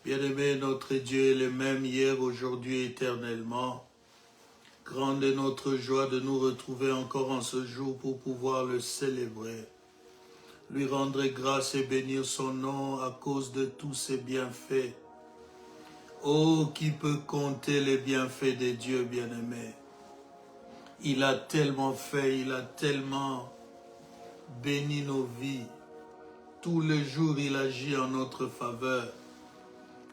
Bien-aimé, notre Dieu est le même hier, aujourd'hui, éternellement. Grande est notre joie de nous retrouver encore en ce jour pour pouvoir le célébrer. Lui rendre grâce et bénir son nom à cause de tous ses bienfaits. Oh, qui peut compter les bienfaits de Dieu, bien-aimé? Il a tellement fait, il a tellement béni nos vies. Tous les jours, il agit en notre faveur.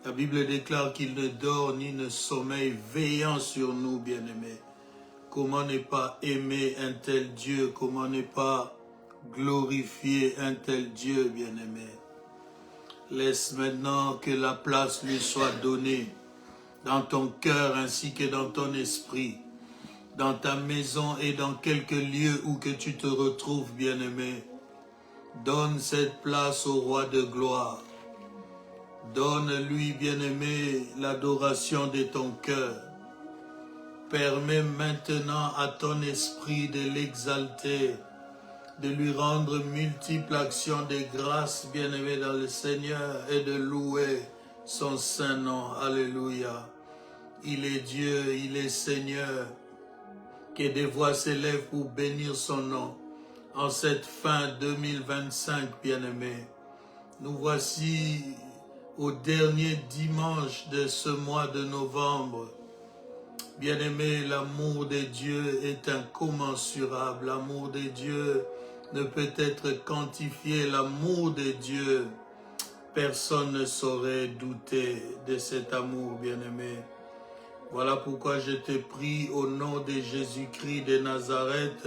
La Bible déclare qu'il ne dort ni ne sommeille, veillant sur nous, bien-aimés. Comment ne pas aimer un tel Dieu? Comment ne pas glorifier un tel Dieu, bien-aimé? Laisse maintenant que la place lui soit donnée dans ton cœur ainsi que dans ton esprit, dans ta maison et dans quelque lieu où que tu te retrouves, bien-aimé. Donne cette place au roi de gloire. Donne-lui, bien-aimé, l'adoration de ton cœur. Permets maintenant à ton esprit de l'exalter, de lui rendre multiples actions de grâce, bien-aimé dans le Seigneur, et de louer son saint nom. Alléluia. Il est Dieu, il est Seigneur. Que des voix s'élèvent pour bénir son nom. En cette fin 2025, bien-aimé, nous voici au dernier dimanche de ce mois de novembre. Bien-aimé, l'amour de Dieu est incommensurable. L'amour de Dieu ne peut être quantifié. L'amour de Dieu, personne ne saurait douter de cet amour, bien-aimé. Voilà pourquoi je te prie au nom de Jésus-Christ de Nazareth.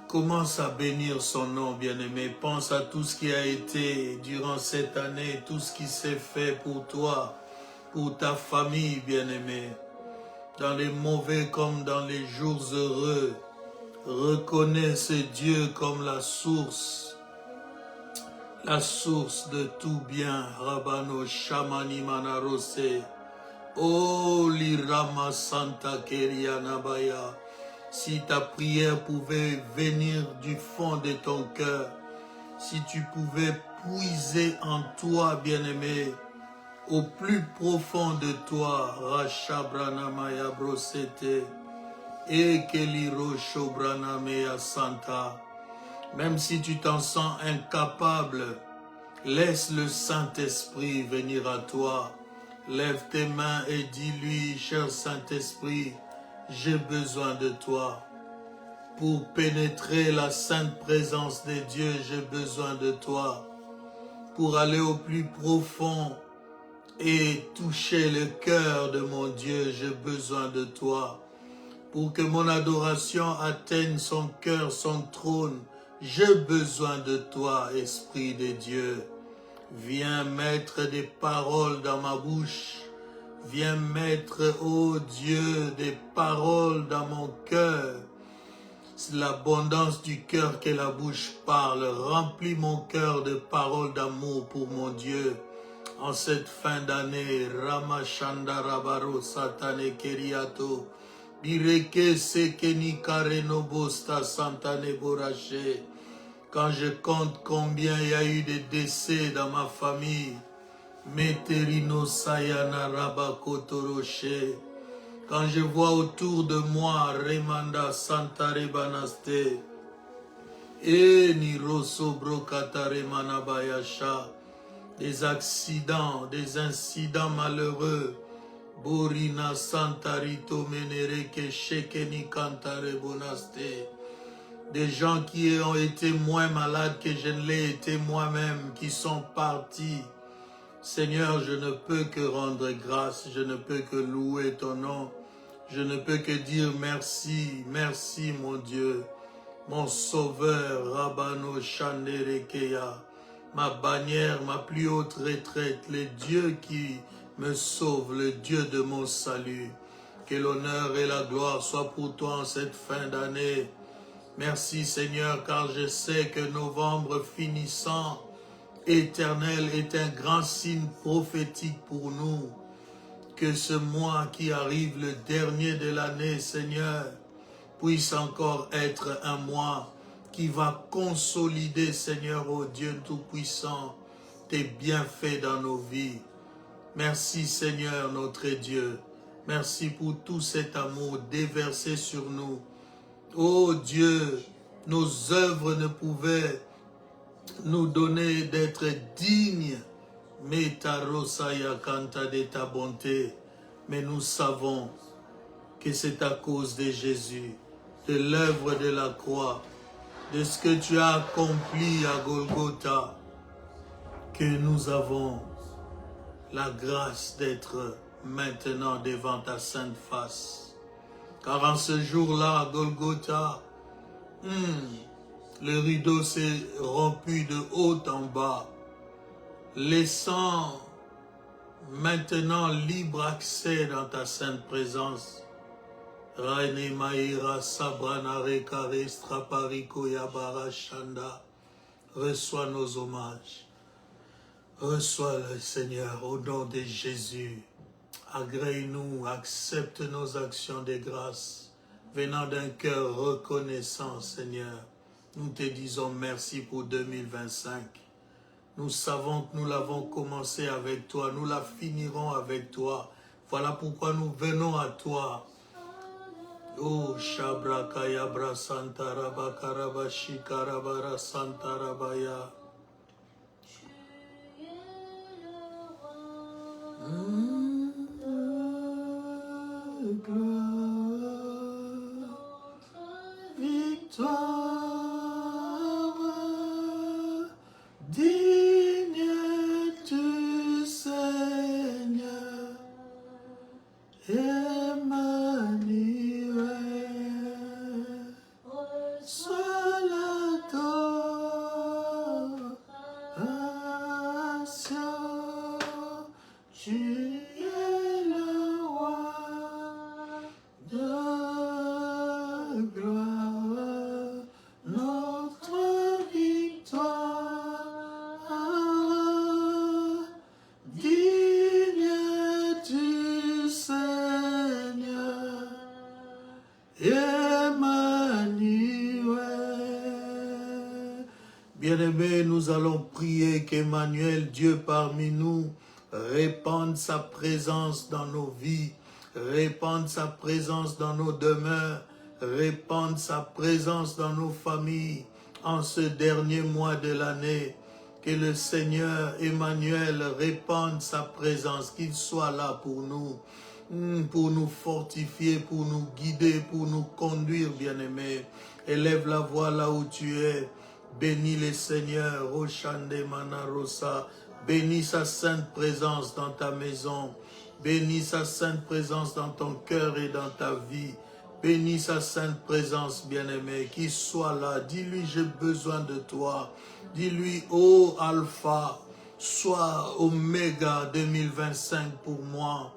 Commence à bénir son nom, bien-aimé. Pense à tout ce qui a été durant cette année, tout ce qui s'est fait pour toi, pour ta famille, bien-aimé. Dans les mauvais comme dans les jours heureux, reconnais ce Dieu comme la source de tout bien. Rabano Shamani Manarose, oh Lirama Santa Kerianabaya. Si ta prière pouvait venir du fond de ton cœur, si tu pouvais puiser en toi, bien-aimé, au plus profond de toi, Rashabranamaya Brosete, et Keliro Shobranamaya Santa, même si tu t'en sens incapable, laisse le Saint-Esprit venir à toi. Lève tes mains et dis-lui, cher Saint-Esprit, j'ai besoin de toi. Pour pénétrer la sainte présence de Dieu, j'ai besoin de toi. Pour aller au plus profond et toucher le cœur de mon Dieu, j'ai besoin de toi. Pour que mon adoration atteigne son cœur, son trône, j'ai besoin de toi, Esprit de Dieu. Viens mettre des paroles dans ma bouche. Viens mettre, ô Dieu, des paroles dans mon cœur. C'est l'abondance du cœur que la bouche parle. Remplis mon cœur de paroles d'amour pour mon Dieu. en cette fin d'année. Ramachanda Rabaro Satane Keriato. Bireke Sekeni Kareno Bosta Santane Boraché. Quand je compte combien il y a eu de décès dans ma famille. Meterino Sayana Rabakotoroche. Quand je vois autour de moi Remanda Santare Banaste. Et Niroso Brokatare Manabayasha. Des accidents, des incidents malheureux. Borina Santarito Menereke Shekeni Kantare Bonaste. Des gens qui ont été moins malades que je ne l'ai été moi-même, qui sont partis. Seigneur, je ne peux que rendre grâce, je ne peux que louer ton nom. Je ne peux que dire merci, merci mon Dieu, mon sauveur, Rabano Chanderekeya. Ma bannière, ma plus haute retraite, le Dieu qui me sauve, le Dieu de mon salut. Que l'honneur et la gloire soient pour toi en cette fin d'année. Merci Seigneur, car je sais que novembre finissant, éternel, est un grand signe prophétique pour nous. Que ce mois qui arrive, le dernier de l'année, Seigneur, puisse encore être un mois qui va consolider, Seigneur, ô Dieu Tout-Puissant, tes bienfaits dans nos vies. Merci, Seigneur, notre Dieu. Merci pour tout cet amour déversé sur nous. Ô Dieu, nos œuvres ne pouvaient nous donner d'être dignes, Metarosaya Kanta de ta bonté, mais nous savons que c'est à cause de Jésus, de l'œuvre de la croix, de ce que tu as accompli à Golgotha, que nous avons la grâce d'être maintenant devant ta sainte face. Car en ce jour-là, à Golgotha, le rideau s'est rompu de haut en bas, laissant maintenant libre accès dans ta sainte présence. Raine Maïra Sabranare Karestra Pariko Yabara Shanda. Reçois nos hommages. Reçois le Seigneur au nom de Jésus. Agrée-nous, accepte nos actions de grâce, venant d'un cœur reconnaissant, Seigneur. Nous te disons merci pour 2025. Nous savons que nous l'avons commencé avec toi, nous la finirons avec toi. Voilà pourquoi nous venons à toi. Oh, Shabrakayabra Santaraba Karabashi Karabara Santarabaya. Victoire. Bien-aimés, nous allons prier qu'Emmanuel, Dieu parmi nous, répande sa présence dans nos vies, répande sa présence dans nos demeures, répande sa présence dans nos familles en ce dernier mois de l'année. Que le Seigneur Emmanuel répande sa présence, qu'il soit là pour nous fortifier, pour nous guider, pour nous conduire, bien-aimés. Élève la voix là où tu es. Bénis le Seigneur, Roshande Manarosa. Bénis sa sainte présence dans ta maison. Bénis sa sainte présence dans ton cœur et dans ta vie. Bénis sa sainte présence, bien-aimé, qu'il soit là. Dis-lui, j'ai besoin de toi. Dis-lui, ô Alpha, sois Oméga 2025 pour moi.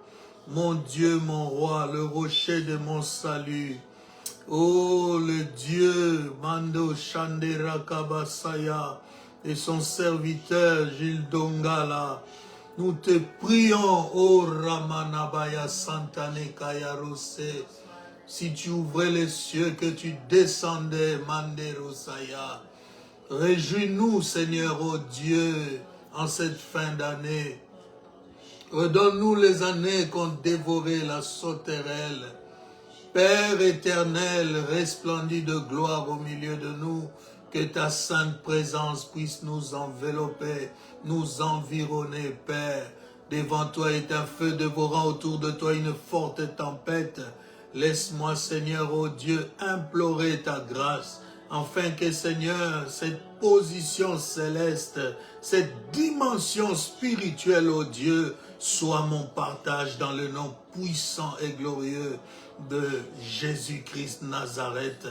Mon Dieu, mon roi, le rocher de mon salut. Oh, le Dieu, Mando Shandera Kabasaya, et son serviteur Gilles Dongala. Nous te prions, ô Ramanabaya Santane Kayarose. Si tu ouvrais les cieux, que tu descendais, Manderosaya. Réjouis-nous, Seigneur, ô Dieu, en cette fin d'année. Redonne-nous les années qu'ont dévoré la sauterelle. Père éternel, resplendis de gloire au milieu de nous, que ta sainte présence puisse nous envelopper, nous environner, Père. Devant toi est un feu dévorant, autour de toi une forte tempête. Laisse-moi, Seigneur, ô Dieu, implorer ta grâce, afin que, Seigneur, cette position céleste, cette dimension spirituelle, ô Dieu, soit mon partage dans le nom puissant et glorieux de Jésus-Christ Nazareth.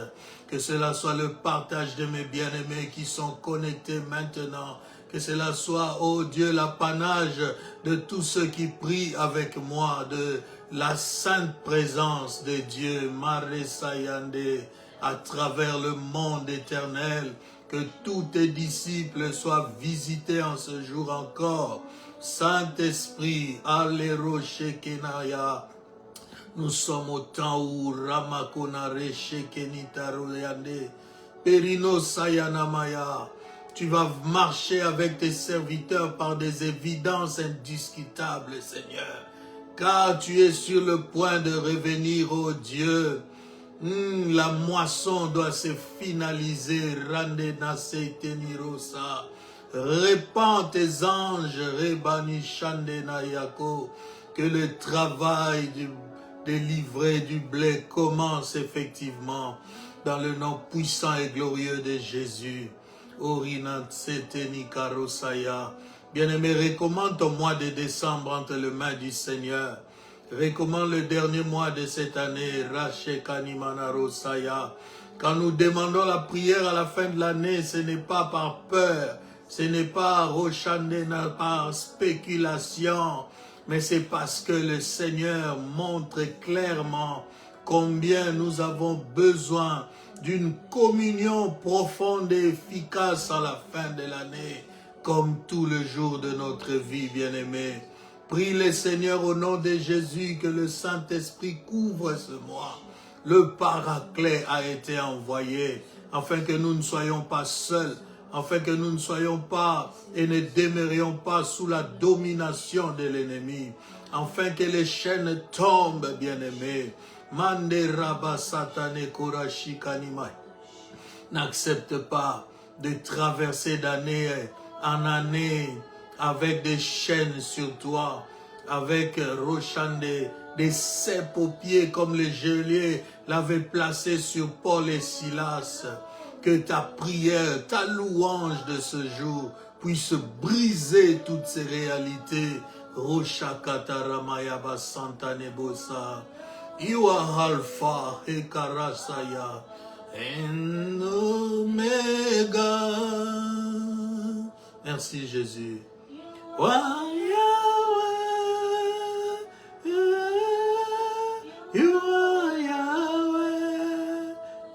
Que cela soit le partage de mes bien-aimés qui sont connectés maintenant. Que cela soit, oh Dieu, l'apanage de tous ceux qui prient avec moi, de la sainte présence de Dieu, Maresayande, à travers le monde éternel. Que tous tes disciples soient visités en ce jour encore. Saint-Esprit, Alero Shekenaya. Nous sommes au temps où Ramakonare Shekenitaroyande, Perino Sayanamaya. Tu vas marcher avec tes serviteurs par des évidences indiscutables, Seigneur. Car tu es sur le point de revenir, ô Dieu. La moisson doit se finaliser. Rande Naseitenirosa. Répands tes anges, Rebani Shandenayako. Que le travail de livrer du blé commence effectivement dans le nom puissant et glorieux de Jésus. Bien-aimé, recommande ton mois de décembre entre les mains du Seigneur. Recommande le dernier mois de cette année. Quand nous demandons la prière à la fin de l'année, ce n'est pas par peur, ce n'est pas Rochandena par spéculation, mais c'est parce que le Seigneur montre clairement combien nous avons besoin d'une communion profonde et efficace à la fin de l'année, comme tout le jour de notre vie, bien-aimés. Prie le Seigneur au nom de Jésus que le Saint-Esprit couvre ce mois. Le Paraclet a été envoyé afin que nous ne soyons pas seuls, afin que nous ne soyons pas et ne demeurions pas sous la domination de l'ennemi, afin que les chaînes tombent, bien-aimés. Mande Rabba Satane Korashi Kanimai. N'accepte pas de traverser d'année en année avec des chaînes sur toi, avec Rochande, des cèpes aux pieds comme le geôlier l'avait placé sur Paul et Silas. Que ta prière, ta louange de ce jour puisse briser toutes ces réalités. Roshakataramayaba Santanebosa. You are Alpha et Karasaya and Omega. Merci Jésus. You are Yahweh.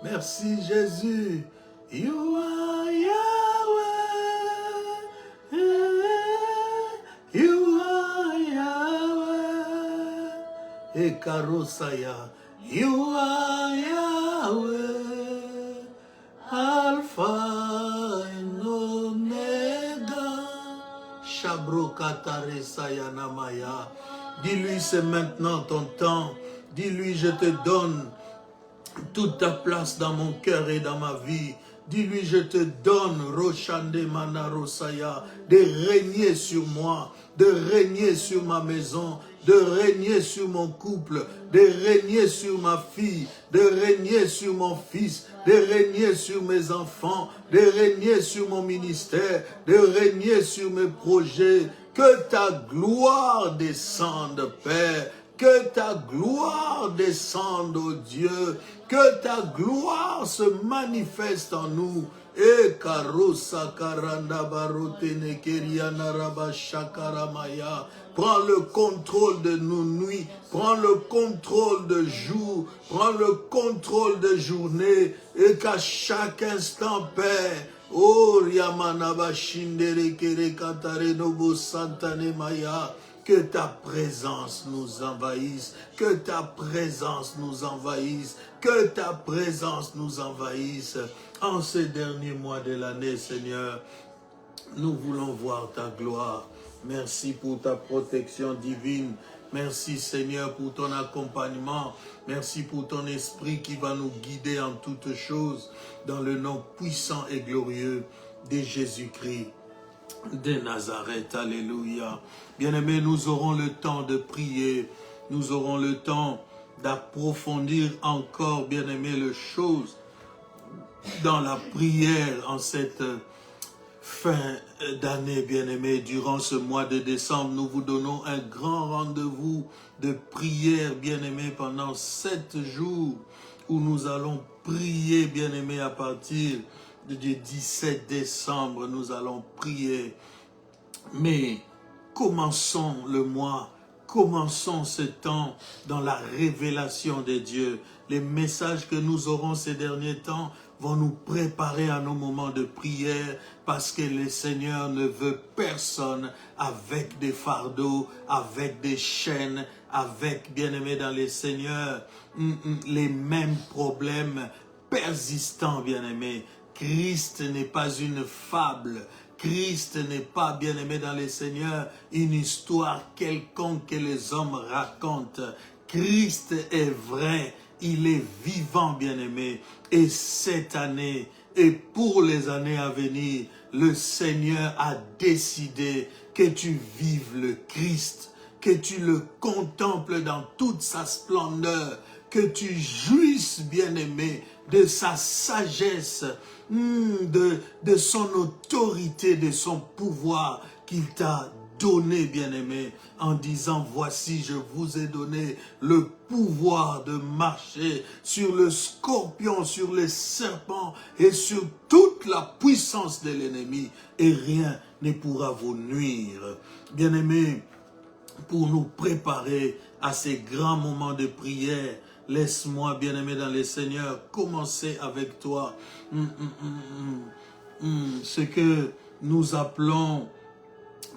Merci Jésus. You are Yahweh. You are Yahweh. Et Karosaya. You are Yahweh. Alpha and Omega. Shabrokatare Sayanamaya. Dis-lui, c'est maintenant ton temps. Dis-lui, je te donne toute ta place dans mon cœur et dans ma vie. Dis-lui, je te donne, Roshande Manarosaya, de régner sur moi, de régner sur ma maison, de régner sur mon couple, de régner sur ma fille, de régner sur mon fils, de régner sur mes enfants, de régner sur mon ministère, de régner sur mes projets. Que ta gloire descende, Père. Que ta gloire descende, ô Dieu. Que ta gloire se manifeste en nous. E karosa karanda barotene keriana raba shakaramaya. Prends le contrôle de nos nuits. Prends le contrôle de jour. Prends le contrôle de journée. Et qu'à chaque instant, Père, Oh, Riamanaba Shindere Kere Katare Nobo Santane Maya. Que ta présence nous envahisse, que ta présence nous envahisse, que ta présence nous envahisse. En ces derniers mois de l'année, Seigneur, nous voulons voir ta gloire. Merci pour ta protection divine. Merci Seigneur pour ton accompagnement. Merci pour ton esprit qui va nous guider en toutes choses. Dans le nom puissant et glorieux de Jésus-Christ de Nazareth. Alléluia. Bien-aimés, nous aurons le temps de prier. Nous aurons le temps d'approfondir encore, bien-aimés, les choses dans la prière en cette fin d'année, bien-aimés. Durant ce mois de décembre, nous vous donnons un grand rendez-vous de prière, bien-aimés, pendant 7 jours où nous allons prier, bien-aimés, à partir du 17 décembre, nous allons prier. Mais commençons le mois, commençons ce temps dans la révélation de Dieu. Les messages que nous aurons ces derniers temps vont nous préparer à nos moments de prière parce que le Seigneur ne veut personne avec des fardeaux, avec des chaînes, avec, bien-aimés dans les Seigneurs, les mêmes problèmes persistants, bien-aimés. Christ n'est pas une fable. Christ n'est pas, bien-aimé dans les Seigneurs, une histoire quelconque que les hommes racontent. Christ est vrai, il est vivant, bien-aimé. Et cette année, et pour les années à venir, le Seigneur a décidé que tu vives le Christ, que tu le contemples dans toute sa splendeur, que tu jouisses, bien-aimé, de sa sagesse, de son autorité, de son pouvoir qu'il t'a donné, bien-aimé, en disant, voici, je vous ai donné le pouvoir de marcher sur le scorpion, sur les serpents et sur toute la puissance de l'ennemi, et rien ne pourra vous nuire. Bien-aimé, pour nous préparer à ces grands moments de prière, laisse-moi, bien-aimé dans les Seigneurs, commencer avec toi ce que nous appelons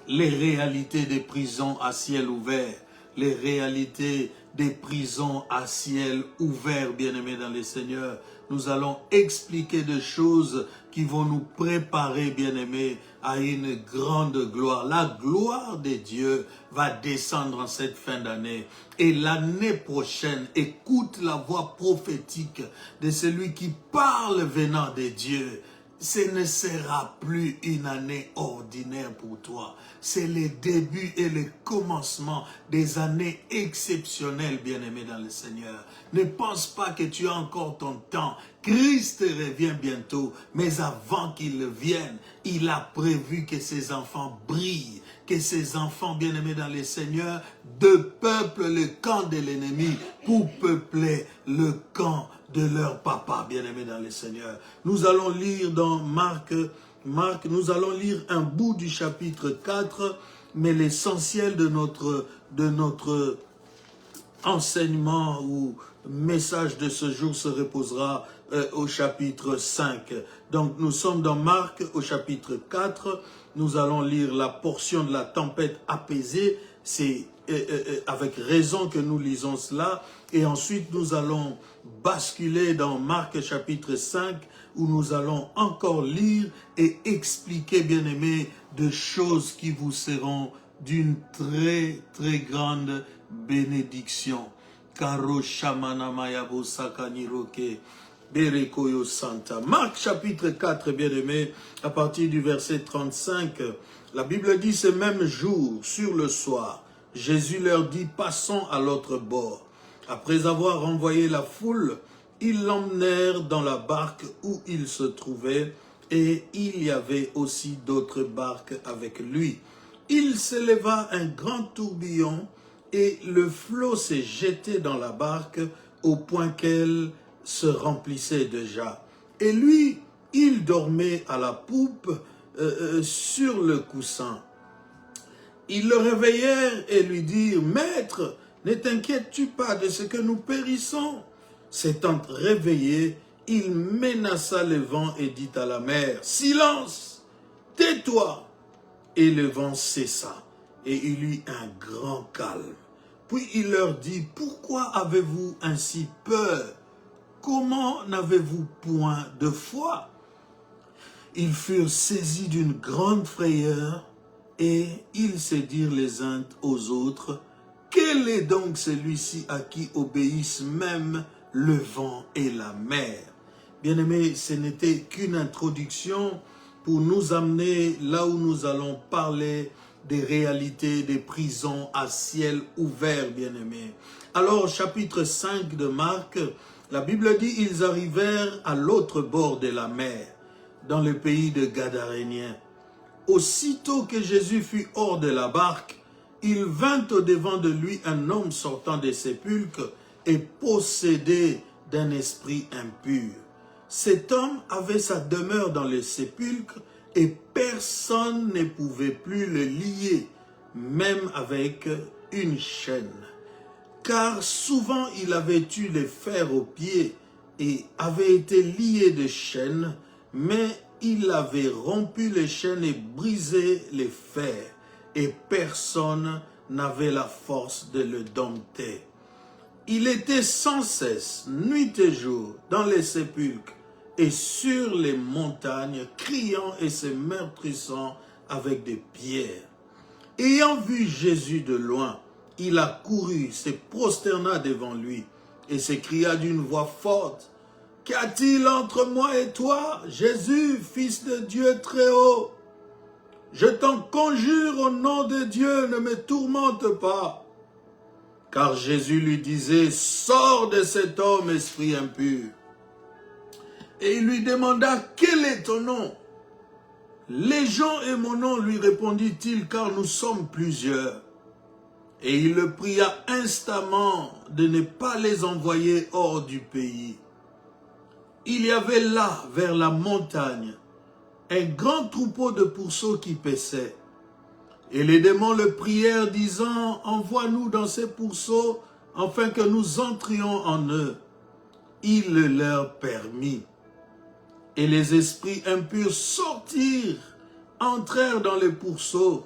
les réalités des prisons à ciel ouvert. Les réalités des prisons à ciel ouvert, bien-aimés dans les Seigneurs. Nous allons expliquer des choses qui vont nous préparer, bien-aimés, à une grande gloire. La gloire de Dieu va descendre en cette fin d'année. Et l'année prochaine, écoute la voix prophétique de celui qui parle venant de Dieu. Ce ne sera plus une année ordinaire pour toi. C'est le début et le commencement des années exceptionnelles, bien-aimés dans le Seigneur. Ne pense pas que tu as encore ton temps. Christ revient bientôt, mais avant qu'il vienne, il a prévu que ses enfants brillent, que ses enfants, bien-aimés dans le Seigneur, depeuplent le camp de l'ennemi pour peupler le camp de leur papa, bien-aimé dans le Seigneur. Nous allons lire dans Marc, nous allons lire un bout du chapitre 4, mais l'essentiel de notre enseignement ou message de ce jour se reposera au chapitre 5. Donc nous sommes dans Marc au chapitre 4, nous allons lire la portion de la tempête apaisée, c'est avec raison que nous lisons cela, et ensuite nous allons basculer dans Marc chapitre 5, où nous allons encore lire et expliquer, bien-aimés, de choses qui vous seront d'une très, très grande bénédiction. Karo Shamana Mayabo Sakaniroke Berekoyo Santa. Marc chapitre 4, bien-aimés, à partir du verset 35, la Bible dit, ce même jour, sur le soir, Jésus leur dit, passons à l'autre bord. Après avoir renvoyé la foule, ils l'emmenèrent dans la barque où il se trouvait, et il y avait aussi d'autres barques avec lui. Il s'éleva un grand tourbillon, et le flot s'est jeté dans la barque au point qu'elle se remplissait déjà. Et lui, il dormait à la poupe sur le coussin. Ils le réveillèrent et lui dirent, « Maître, ne t'inquiètes-tu pas de ce que nous périssons ?» S'étant réveillé, il menaça le vent et dit à la mer, « Silence, tais-toi !» Et le vent cessa, et il eut un grand calme. Puis il leur dit, « Pourquoi avez-vous ainsi peur? Comment n'avez-vous point de foi ?» Ils furent saisis d'une grande frayeur, et ils se dirent les uns aux autres, « Quel est donc celui-ci à qui obéissent même le vent et la mer ?» Bien-aimés, ce n'était qu'une introduction pour nous amener là où nous allons parler des réalités des prisons à ciel ouvert, bien-aimés. Alors, chapitre 5 de Marc, la Bible dit, ils arrivèrent à l'autre bord de la mer, dans le pays de Gadaréniens. Aussitôt que Jésus fut hors de la barque, il vint au-devant de lui un homme sortant des sépulcres et possédé d'un esprit impur. Cet homme avait sa demeure dans les sépulcres et personne ne pouvait plus le lier, même avec une chaîne. Car souvent il avait eu les fers aux pieds et avait été lié de chaînes, mais il avait rompu les chaînes et brisé les fers, et personne n'avait la force de le dompter. Il était sans cesse, nuit et jour, dans les sépulcres et sur les montagnes, criant et se meurtrissant avec des pierres. Ayant vu Jésus de loin, il accourut, se prosterna devant lui et s'écria d'une voix forte, « Qu'y a-t-il entre moi et toi, Jésus, Fils de Dieu très haut? Je t'en conjure au nom de Dieu, ne me tourmente pas. » Car Jésus lui disait, « Sors de cet homme, esprit impur. » Et il lui demanda, « Quel est ton nom? » « Légion est mon nom, lui répondit-il, car nous sommes plusieurs. » Et il le pria instamment de ne pas les envoyer hors du pays. Il y avait là, vers la montagne, un grand troupeau de pourceaux qui paissaient. Et les démons le prièrent, disant, « Envoie-nous dans ces pourceaux, afin que nous entrions en eux. » Il le leur permit. Et les esprits impurs sortirent, entrèrent dans les pourceaux,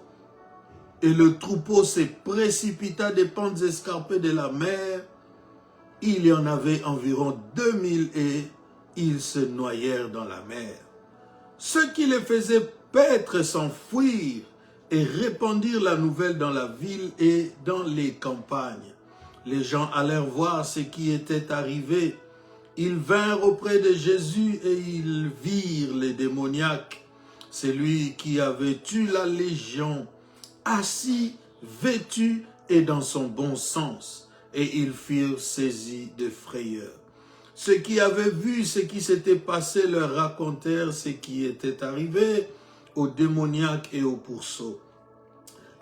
et le troupeau se précipita des pentes escarpées de la mer. Il y en avait environ 2000 et ils se noyèrent dans la mer. Ceux qui les faisaient paître s'enfuirent et répandirent la nouvelle dans la ville et dans les campagnes. Les gens allèrent voir ce qui était arrivé. Ils vinrent auprès de Jésus et ils virent les démoniaques, celui qui avait eu la légion, assis, vêtu et dans son bon sens, et ils furent saisis de frayeur. Ceux qui avaient vu ce qui s'était passé leur racontèrent ce qui était arrivé aux démoniaques et aux pourceaux.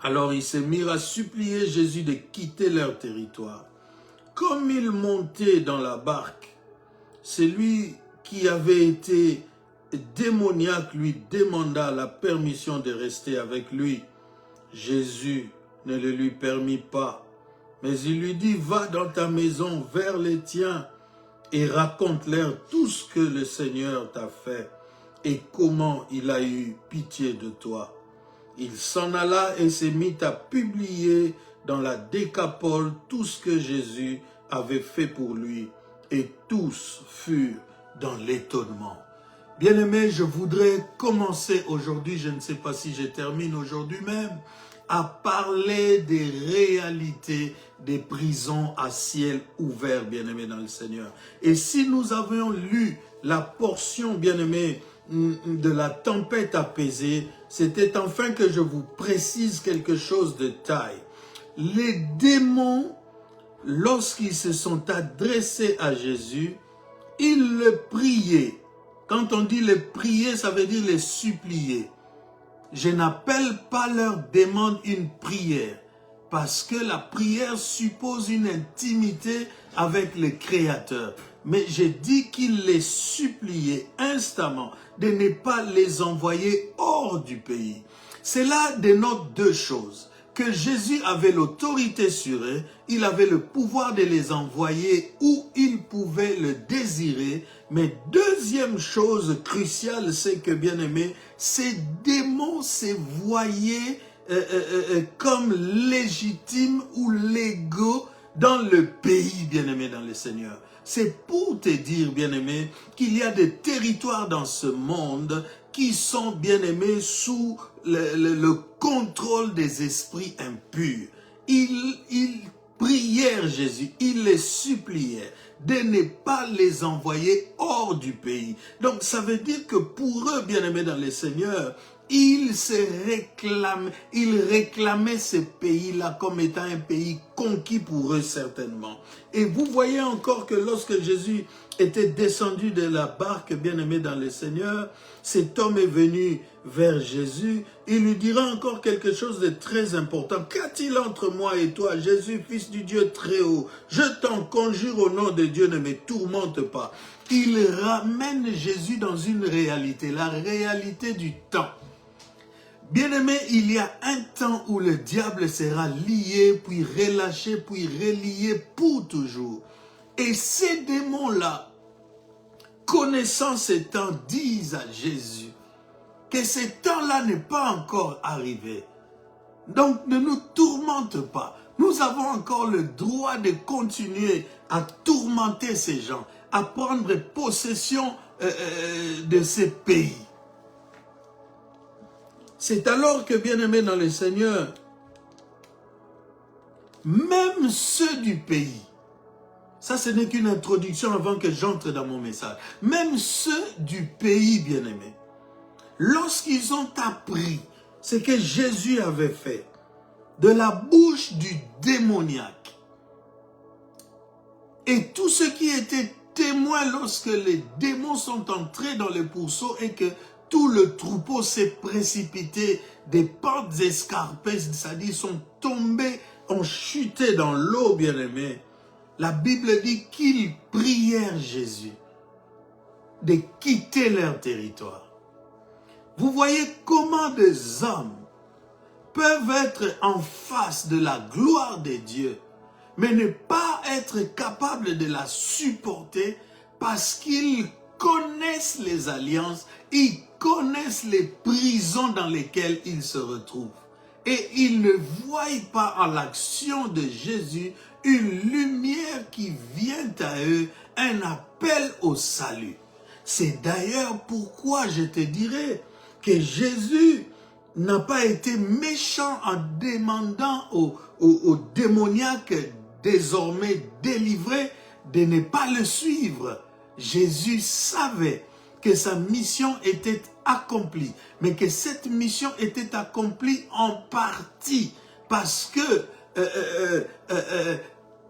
Alors ils se mirent à supplier Jésus de quitter leur territoire. Comme ils montaient dans la barque, celui qui avait été démoniaque lui demanda la permission de rester avec lui. Jésus ne le lui permit pas, mais il lui dit, « Va dans ta maison vers les tiens et raconte-leur tout ce que le Seigneur t'a fait et comment il a eu pitié de toi. » Il s'en alla et se mit à publier dans la Décapole tout ce que Jésus avait fait pour lui. Et tous furent dans l'étonnement. Bien-aimés, je voudrais commencer aujourd'hui, je ne sais pas si je termine aujourd'hui même, à parler des réalités des prisons à ciel ouvert, bien-aimés dans le Seigneur. Et si nous avions lu la portion, bien-aimés, de la tempête apaisée, c'était enfin que je vous précise quelque chose de taille. Les démons, lorsqu'ils se sont adressés à Jésus, ils le priaient. Quand on dit le prier, ça veut dire les supplier. Je n'appelle pas leur demande une prière, parce que la prière suppose une intimité avec le Créateur. Mais je dis qu'ils les suppliaient instamment de ne pas les envoyer hors du pays. Cela dénote deux choses. Que Jésus avait l'autorité sur eux, il avait le pouvoir de les envoyer où il pouvait le désirer. Mais deuxième chose cruciale, c'est que, bien aimé, ces démons se voyaient comme légitimes ou légaux dans le pays, bien aimé, dans le Seigneur. C'est pour te dire, bien aimé, qu'il y a des territoires dans ce monde qui sont, bien aimés, sous le contrôle des esprits impurs. Ils prièrent Jésus, ils les suppliaient de ne pas les envoyer hors du pays. Donc ça veut dire que pour eux, bien aimés dans le Seigneur, ils réclamaient ce pays-là comme étant un pays conquis pour eux certainement. Et vous voyez encore que lorsque Jésus était descendu de la barque, bien-aimé dans le Seigneur, cet homme est venu vers Jésus, il lui dira encore quelque chose de très important. Qu'a-t-il entre moi et toi, Jésus, fils du Dieu très haut? Je t'en conjure au nom de Dieu, ne me tourmente pas. Il ramène Jésus dans une réalité, la réalité du temps. Bien-aimé, il y a un temps où le diable sera lié, puis relâché, puis relié pour toujours. Et ces démons-là, connaissant ce temps, disent à Jésus que ce temps-là n'est pas encore arrivé. Donc ne nous tourmente pas. Nous avons encore le droit de continuer à tourmenter ces gens, à prendre possession de ces pays. C'est alors que, bien-aimés dans le Seigneur, même ceux du pays, ça ce n'est qu'une introduction avant que j'entre dans mon message, même ceux du pays, bien-aimés, lorsqu'ils ont appris ce que Jésus avait fait de la bouche du démoniaque, et tous ceux qui étaient témoins lorsque les démons sont entrés dans le pourceau et que tout le troupeau s'est précipité des pentes escarpées, c'est-à-dire sont tombés, ont chuté dans l'eau, bien-aimés. La Bible dit qu'ils prièrent Jésus de quitter leur territoire. Vous voyez comment des hommes peuvent être en face de la gloire de Dieu, mais ne pas être capables de la supporter parce qu'ils connaissent les alliances, ils connaissent les prisons dans lesquelles ils se retrouvent. Et ils ne voient pas en l'action de Jésus une lumière qui vient à eux, un appel au salut. C'est d'ailleurs pourquoi je te dirais que Jésus n'a pas été méchant en demandant aux démoniaques désormais délivrés de ne pas le suivre. Jésus savait que sa mission était accomplie, mais que cette mission était accomplie en partie parce que,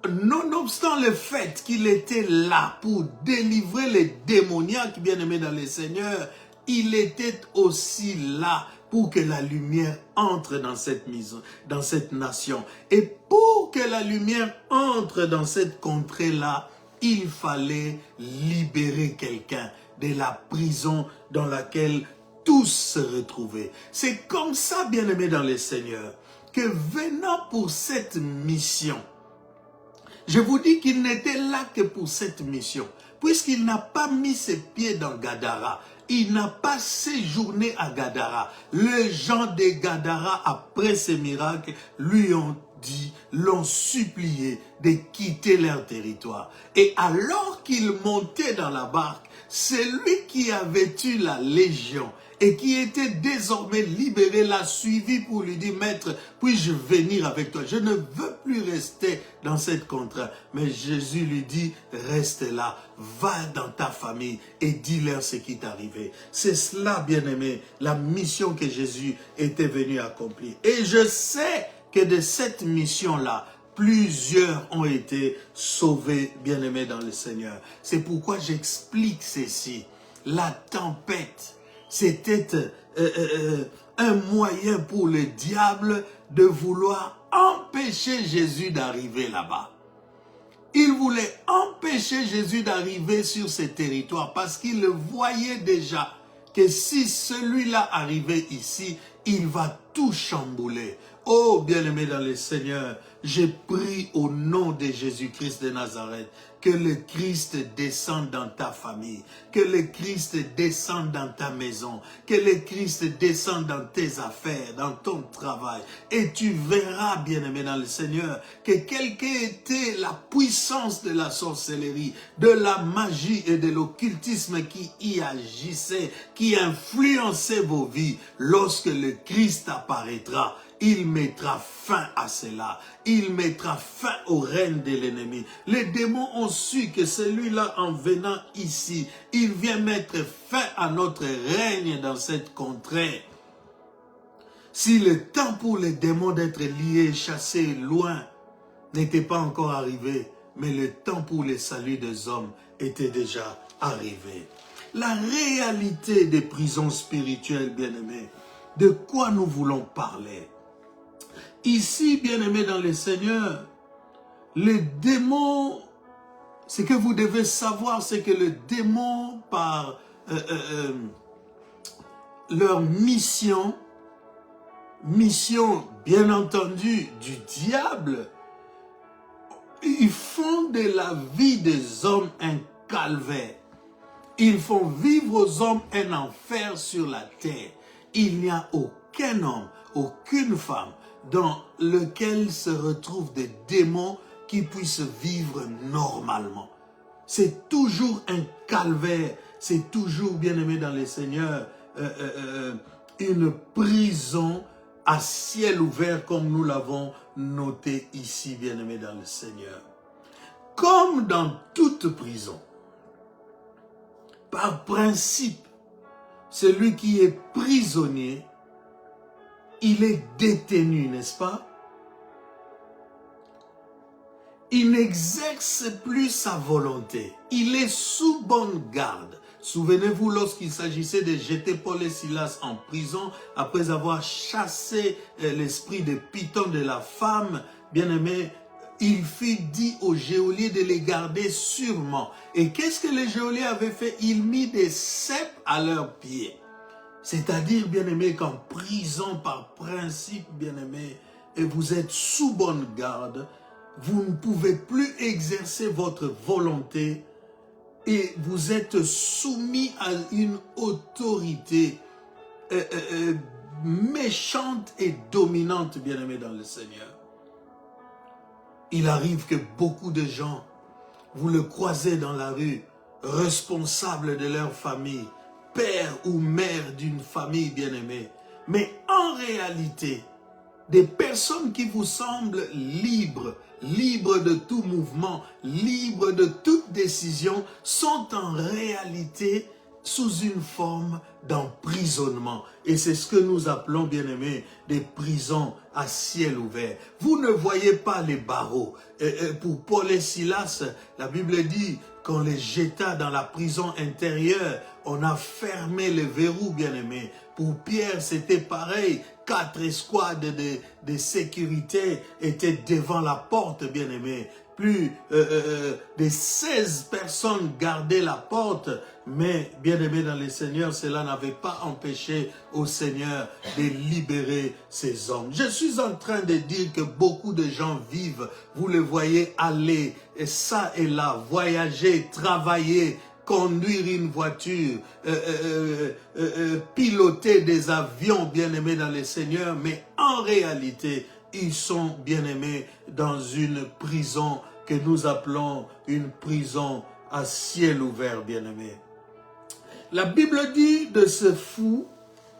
nonobstant le fait qu'il était là pour délivrer les démoniaques bien-aimés dans le Seigneur, il était aussi là pour que la lumière entre dans cette maison, dans cette nation. Et pour que la lumière entre dans cette contrée-là, il fallait libérer quelqu'un de la prison dans laquelle tous se retrouvaient. C'est comme ça, bien-aimés dans le Seigneur, que venant pour cette mission, je vous dis qu'il n'était là que pour cette mission, puisqu'il n'a pas mis ses pieds dans Gadara. Il n'a pas séjourné à Gadara. Les gens de Gadara, après ces miracles, lui ont dit, l'ont supplié de quitter leur territoire. Et alors qu'il montait dans la barque, celui qui avait eu la légion et qui était désormais libéré l'a suivi pour lui dire, maître, puis-je venir avec toi? Je ne veux plus rester dans cette contrainte. Mais Jésus lui dit, reste là, va dans ta famille et dis-leur ce qui t'est arrivé. C'est cela, bien-aimé, la mission que Jésus était venu accomplir. Et je sais que de cette mission-là, plusieurs ont été sauvés, bien-aimés dans le Seigneur. C'est pourquoi j'explique ceci. La tempête, c'était un moyen pour le diable de vouloir empêcher Jésus d'arriver là-bas. Il voulait empêcher Jésus d'arriver sur ces territoires parce qu'il le voyait déjà que si celui-là arrivait ici, il va tout chambouler. Oh, bien-aimé dans le Seigneur, j'ai prie au nom de Jésus-Christ de Nazareth, que le Christ descende dans ta famille, que le Christ descende dans ta maison, que le Christ descende dans tes affaires, dans ton travail. Et tu verras, bien-aimé dans le Seigneur, que quelle qu'était la puissance de la sorcellerie, de la magie et de l'occultisme qui y agissait, qui influençait vos vies, lorsque le Christ apparaîtra, il mettra fin à cela. Il mettra fin au règne de l'ennemi. Les démons ont su que celui-là, en venant ici, il vient mettre fin à notre règne dans cette contrée. Si le temps pour les démons d'être liés, chassés loin, n'était pas encore arrivé, mais le temps pour le salut des hommes était déjà arrivé. La réalité des prisons spirituelles, bien-aimés, de quoi nous voulons parler? Ici, bien-aimés dans le Seigneur, les démons, ce que vous devez savoir, c'est que les démons, par leur mission bien entendu du diable, ils font de la vie des hommes un calvaire. Ils font vivre aux hommes un enfer sur la terre. Il n'y a aucun homme, aucune femme dans lequel se retrouvent des démons qui puissent vivre normalement. C'est toujours un calvaire, c'est toujours, bien-aimé dans le Seigneur, une prison à ciel ouvert comme nous l'avons noté ici, bien-aimé dans le Seigneur. Comme dans toute prison, par principe, celui qui est prisonnier, il est détenu, n'est-ce pas? Il n'exerce plus sa volonté. Il est sous bonne garde. Souvenez-vous lorsqu'il s'agissait de jeter Paul et Silas en prison, après avoir chassé l'esprit de Python de la femme, bien-aimé, il fut dit aux geôliers de les garder sûrement. Et qu'est-ce que les geôliers avaient fait? Ils mit des ceps à leurs pieds. C'est-à-dire, bien-aimé, qu'en prison par principe, bien-aimé, et vous êtes sous bonne garde, vous ne pouvez plus exercer votre volonté et vous êtes soumis à une autorité méchante et dominante, bien-aimé dans le Seigneur. Il arrive que beaucoup de gens, vous le croisez dans la rue, responsables de leur famille, père ou mère d'une famille bien-aimée, mais en réalité, des personnes qui vous semblent libres de tout mouvement, libres de toute décision, sont en réalité sous une forme d'emprisonnement. Et c'est ce que nous appelons, bien-aimés, des prisons à ciel ouvert. Vous ne voyez pas les barreaux. Pour Paul et Silas, la Bible dit qu'on les jeta dans la prison intérieure. On a fermé les verrous, bien-aimés. Pour Pierre, c'était pareil. 4 escouades de sécurité étaient devant la porte, bien-aimés. Plus de 16 personnes gardaient la porte, mais bien-aimés dans le Seigneur, cela n'avait pas empêché au Seigneur de libérer ces hommes. Je suis en train de dire que beaucoup de gens vivent, vous les voyez aller, et ça et là, voyager, travailler, conduire une voiture, piloter des avions, bien-aimés dans le Seigneur, mais en réalité, ils sont bien-aimés dans une prison que nous appelons une prison à ciel ouvert, bien-aimés. La Bible dit de ce fou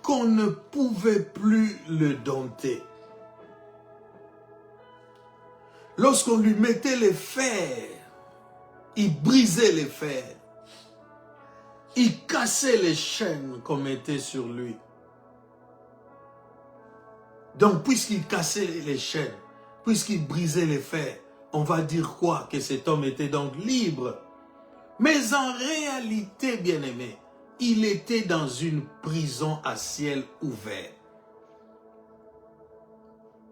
qu'on ne pouvait plus le dompter. Lorsqu'on lui mettait les fers, il brisait les fers. Il cassait les chaînes qu'on mettait sur lui. Donc, puisqu'il cassait les chaînes, puisqu'il brisait les fers, on va dire quoi? Que cet homme était donc libre. Mais en réalité, bien-aimé, il était dans une prison à ciel ouvert.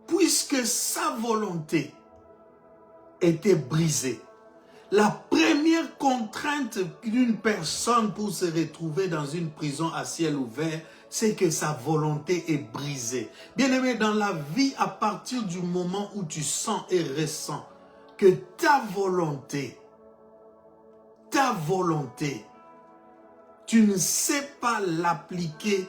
Puisque sa volonté était brisée, la première contrainte d'une personne pour se retrouver dans une prison à ciel ouvert, c'est que sa volonté est brisée. Bien-aimé, dans la vie, à partir du moment où tu sens et ressens que ta volonté, tu ne sais pas l'appliquer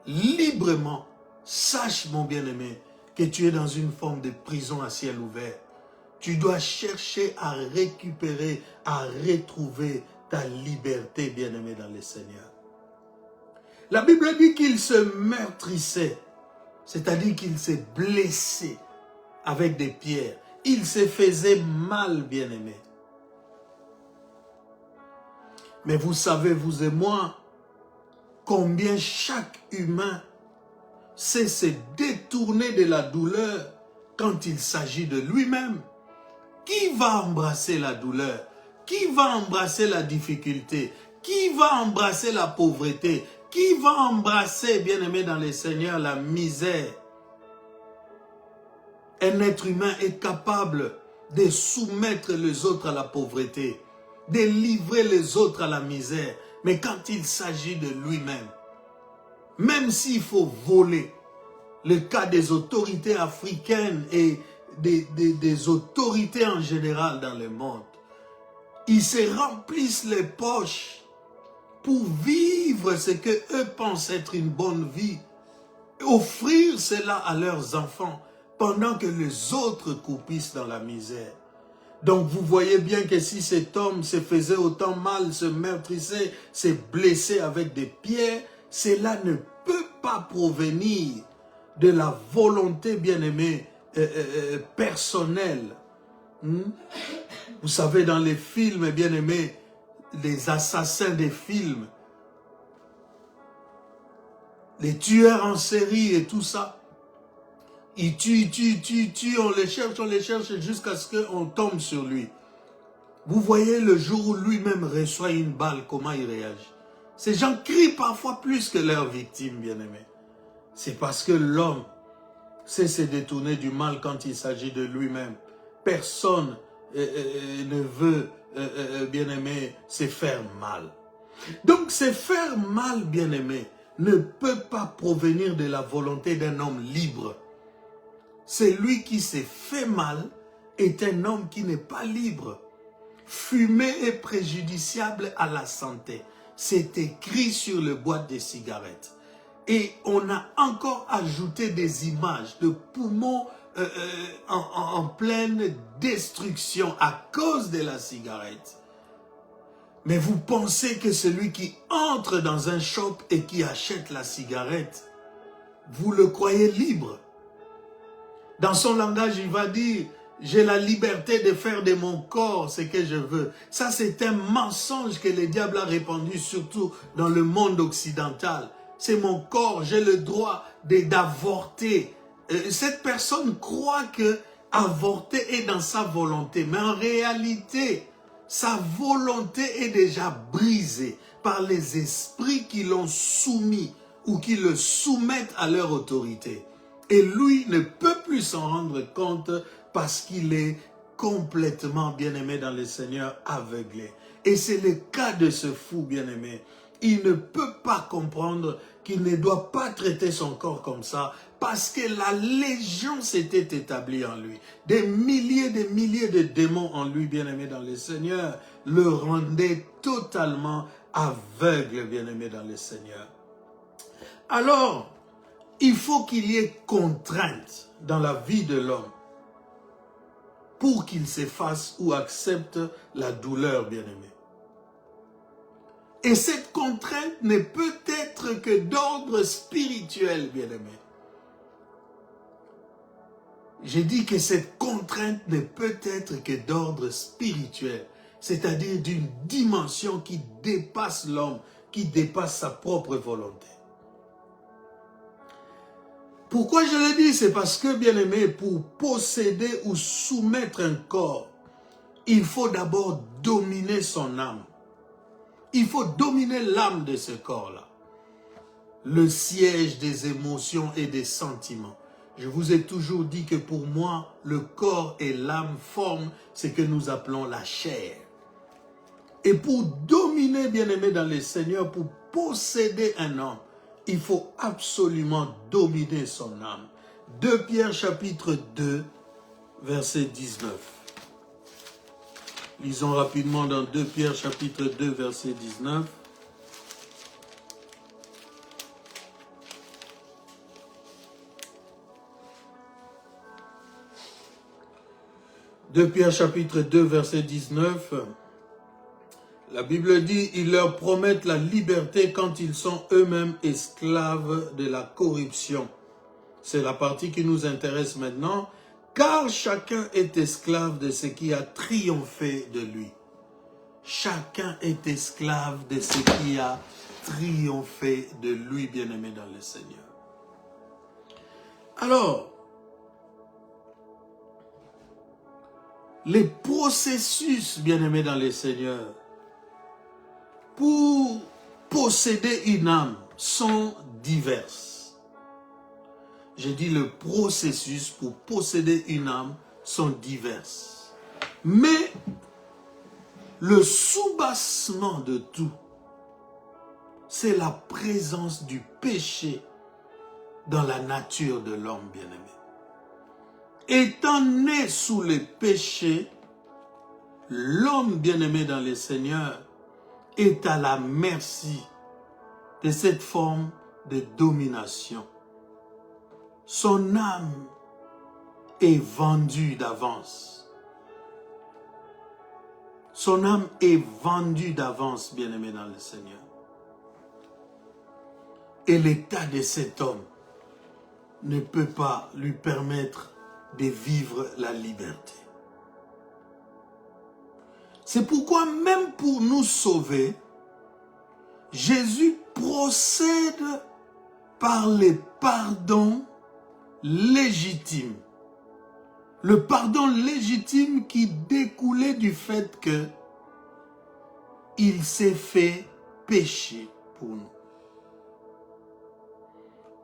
librement, sache, mon bien-aimé, que tu es dans une forme de prison à ciel ouvert. Tu dois chercher à récupérer, à retrouver ta liberté, bien-aimé dans le Seigneur. La Bible dit qu'il se meurtrissait, c'est-à-dire qu'il s'est blessé avec des pierres. Il se faisait mal, bien-aimé. Mais vous savez, vous et moi, combien chaque humain sait se détourner de la douleur quand il s'agit de lui-même. Qui va embrasser la douleur? Qui va embrasser la difficulté? Qui va embrasser la pauvreté? Qui va embrasser, bien-aimé dans le Seigneur, la misère? Un être humain est capable de soumettre les autres à la pauvreté, de livrer les autres à la misère. Mais quand il s'agit de lui-même, même s'il faut voler, le cas des autorités africaines et des autorités en général dans le monde, ils se remplissent les poches pour vivre ce que eux pensent être une bonne vie, offrir cela à leurs enfants pendant que les autres croupissent dans la misère. Donc vous voyez bien que si cet homme se faisait autant mal, se meurtrissait, se blessait avec des pierres, cela ne peut pas provenir de la volonté, bien-aimée, personnelle. Vous savez, dans les films, bien-aimés, les assassins des films, les tueurs en série et tout ça, ils tuent, on les cherche jusqu'à ce qu'on tombe sur lui. Vous voyez le jour où lui-même reçoit une balle, comment il réagit. Ces gens crient parfois plus que leurs victimes, bien-aimés. C'est parce que l'homme sait se détourner du mal quand il s'agit de lui-même. Personne ne veut, bien-aimé, se faire mal. Donc, se faire mal, bien-aimé, ne peut pas provenir de la volonté d'un homme libre. Celui qui s'est fait mal est un homme qui n'est pas libre. Fumer est préjudiciable à la santé. C'est écrit sur le boîte des cigarettes. Et on a encore ajouté des images de poumons en pleine destruction à cause de la cigarette. Mais vous pensez que celui qui entre dans un shop et qui achète la cigarette, vous le croyez libre? Dans son langage, il va dire, j'ai la liberté de faire de mon corps ce que je veux. Ça, c'est un mensonge que le diable a répandu, surtout dans le monde occidental. C'est mon corps, j'ai le droit d'avorter. Cette personne croit que avorter est dans sa volonté, mais en réalité, sa volonté est déjà brisée par les esprits qui l'ont soumis ou qui le soumettent à leur autorité. Et lui ne peut plus s'en rendre compte parce qu'il est complètement, bien-aimé dans le Seigneur, aveuglé. Et c'est le cas de ce fou, bien-aimé. Il ne peut pas comprendre qu'il ne doit pas traiter son corps comme ça parce que la légion s'était établie en lui. Des milliers de démons en lui, bien-aimé dans le Seigneur, le rendaient totalement aveugle, bien-aimé dans le Seigneur. Alors, il faut qu'il y ait contrainte dans la vie de l'homme pour qu'il s'efface ou accepte la douleur, bien-aimé. Et cette contrainte ne peut être que d'ordre spirituel, bien-aimé. J'ai dit que cette contrainte ne peut être que d'ordre spirituel, c'est-à-dire d'une dimension qui dépasse l'homme, qui dépasse sa propre volonté. Pourquoi je le dis? C'est parce que, bien-aimé, pour posséder ou soumettre un corps, il faut d'abord dominer son âme. Il faut dominer l'âme de ce corps-là. Le siège des émotions et des sentiments. Je vous ai toujours dit que pour moi, le corps et l'âme forment ce que nous appelons la chair. Et pour dominer, bien-aimé dans le Seigneur, pour posséder un homme, il faut absolument dominer son âme. 2 Pierre chapitre 2, verset 19. Lisons rapidement dans 2 Pierre chapitre 2, verset 19. De Pierre chapitre 2, verset 19, la Bible dit, ils leur promettent la liberté quand ils sont eux-mêmes esclaves de la corruption. C'est la partie qui nous intéresse maintenant, car chacun est esclave de ce qui a triomphé de lui. Chacun est esclave de ce qui a triomphé de lui, bien-aimé dans le Seigneur. Alors, les processus, bien-aimés dans le Seigneur, pour posséder une âme sont divers. J'ai dit le processus pour posséder une âme sont divers. Mais le soubassement de tout, c'est la présence du péché dans la nature de l'homme bien-aimé. Étant né sous le péché, l'homme bien-aimé dans le Seigneur est à la merci de cette forme de domination. Son âme est vendue d'avance. Son âme est vendue d'avance, bien-aimé dans le Seigneur. Et l'état de cet homme ne peut pas lui permettre de vivre la liberté. C'est pourquoi même pour nous sauver, Jésus procède par les pardons légitimes. Le pardon légitime qui découlait du fait que il s'est fait pécher pour nous.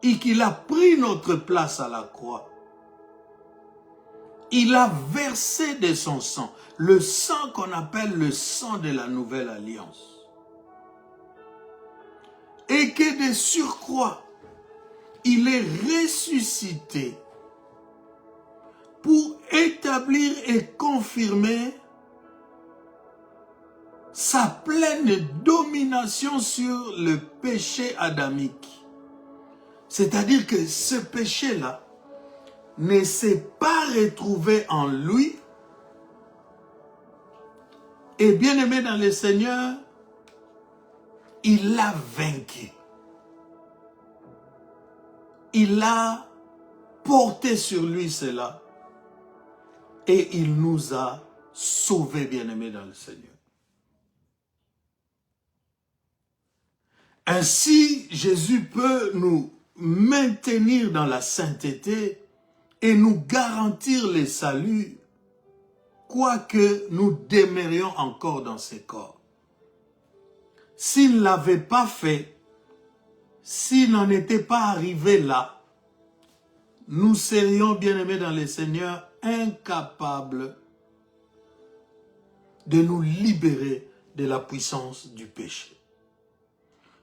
Et qu'il a pris notre place à la croix. Il a versé de son sang, le sang qu'on appelle le sang de la nouvelle alliance. Et que de surcroît, il est ressuscité pour établir et confirmer sa pleine domination sur le péché adamique. C'est-à-dire que ce péché-là ne s'est pas retrouvé en lui. Et bien aimé dans le Seigneur, il l'a vaincu. Il a porté sur lui cela. Et il nous a sauvés, bien aimés dans le Seigneur. Ainsi, Jésus peut nous maintenir dans la sainteté et nous garantir le salut, quoique nous demeurions encore dans ces corps. S'il ne l'avait pas fait, s'il n'en était pas arrivé là, nous serions, bien-aimés dans le Seigneur, incapables de nous libérer de la puissance du péché.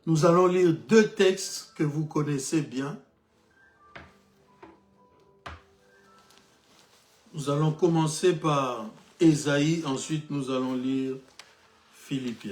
Nous allons lire 2 textes que vous connaissez bien. Nous allons commencer par Ésaïe, ensuite nous allons lire Philippiens.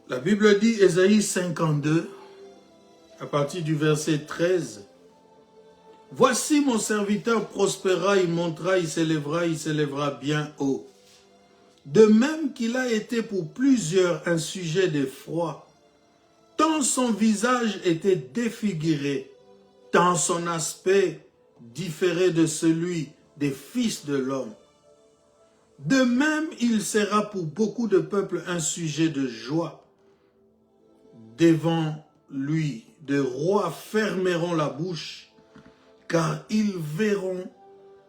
La Bible dit, Ésaïe 52, à partir du verset 13, « Voici mon serviteur prospérera, il montera, il s'élèvera bien haut. De même qu'il a été pour plusieurs un sujet d'effroi, tant son visage était défiguré, tant son aspect différait de celui des fils de l'homme. De même, il sera pour beaucoup de peuples un sujet de joie. Devant lui, des rois fermeront la bouche, car ils verront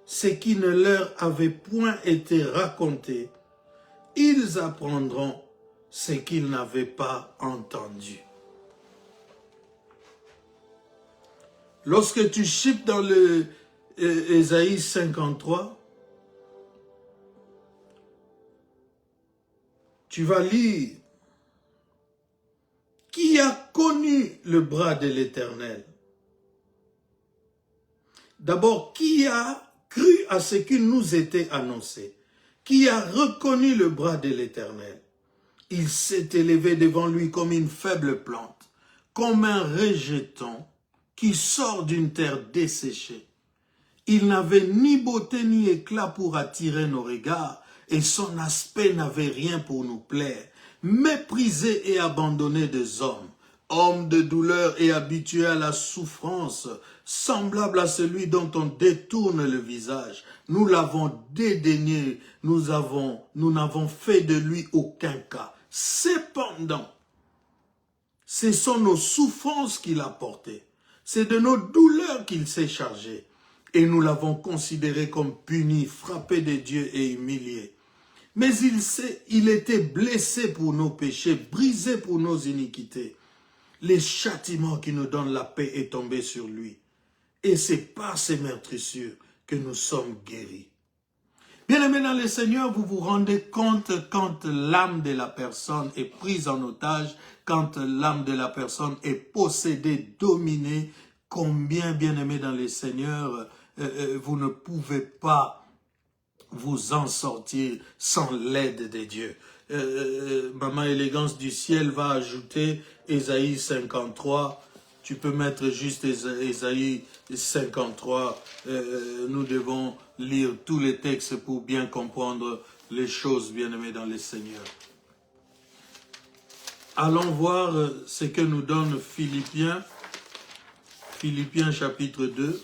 ce qui ne leur avait point été raconté. Ils apprendront ce qu'ils n'avaient pas entendu. Lorsque tu chiffres dans le Ésaïe 53, tu vas lire « Qui a connu le bras de l'Éternel » D'abord, qui a cru à ce qui nous était annoncé? Qui a reconnu le bras de l'Éternel? Il s'est élevé devant lui comme une faible plante, comme un rejeton qui sort d'une terre desséchée. Il n'avait ni beauté ni éclat pour attirer nos regards, et son aspect n'avait rien pour nous plaire. Méprisé et abandonné des hommes, homme de douleur et habitué à la souffrance, semblable à celui dont on détourne le visage. Nous l'avons dédaigné, nous n'avons fait de lui aucun cas. Cependant, ce sont nos souffrances qu'il a portées. C'est de nos douleurs qu'il s'est chargé. Et nous l'avons considéré comme puni, frappé de Dieu et humilié. Mais il était blessé pour nos péchés, brisé pour nos iniquités. Le châtiment qui nous donne la paix est tombé sur lui. Et c'est par ces meurtrissures que nous sommes guéris. Bien-aimés dans le Seigneur, vous vous rendez compte quand l'âme de la personne est prise en otage, quand l'âme de la personne est possédée, dominée, combien, bien-aimés dans le Seigneur, vous ne pouvez pas vous en sortir sans l'aide de Dieu. Maman Élégance du ciel va ajouter Ésaïe 53. Tu peux mettre juste Ésaïe 53. Nous devons lire tous les textes pour bien comprendre les choses, bien-aimés dans le Seigneur. Allons voir ce que nous donne Philippiens. Philippiens chapitre 2.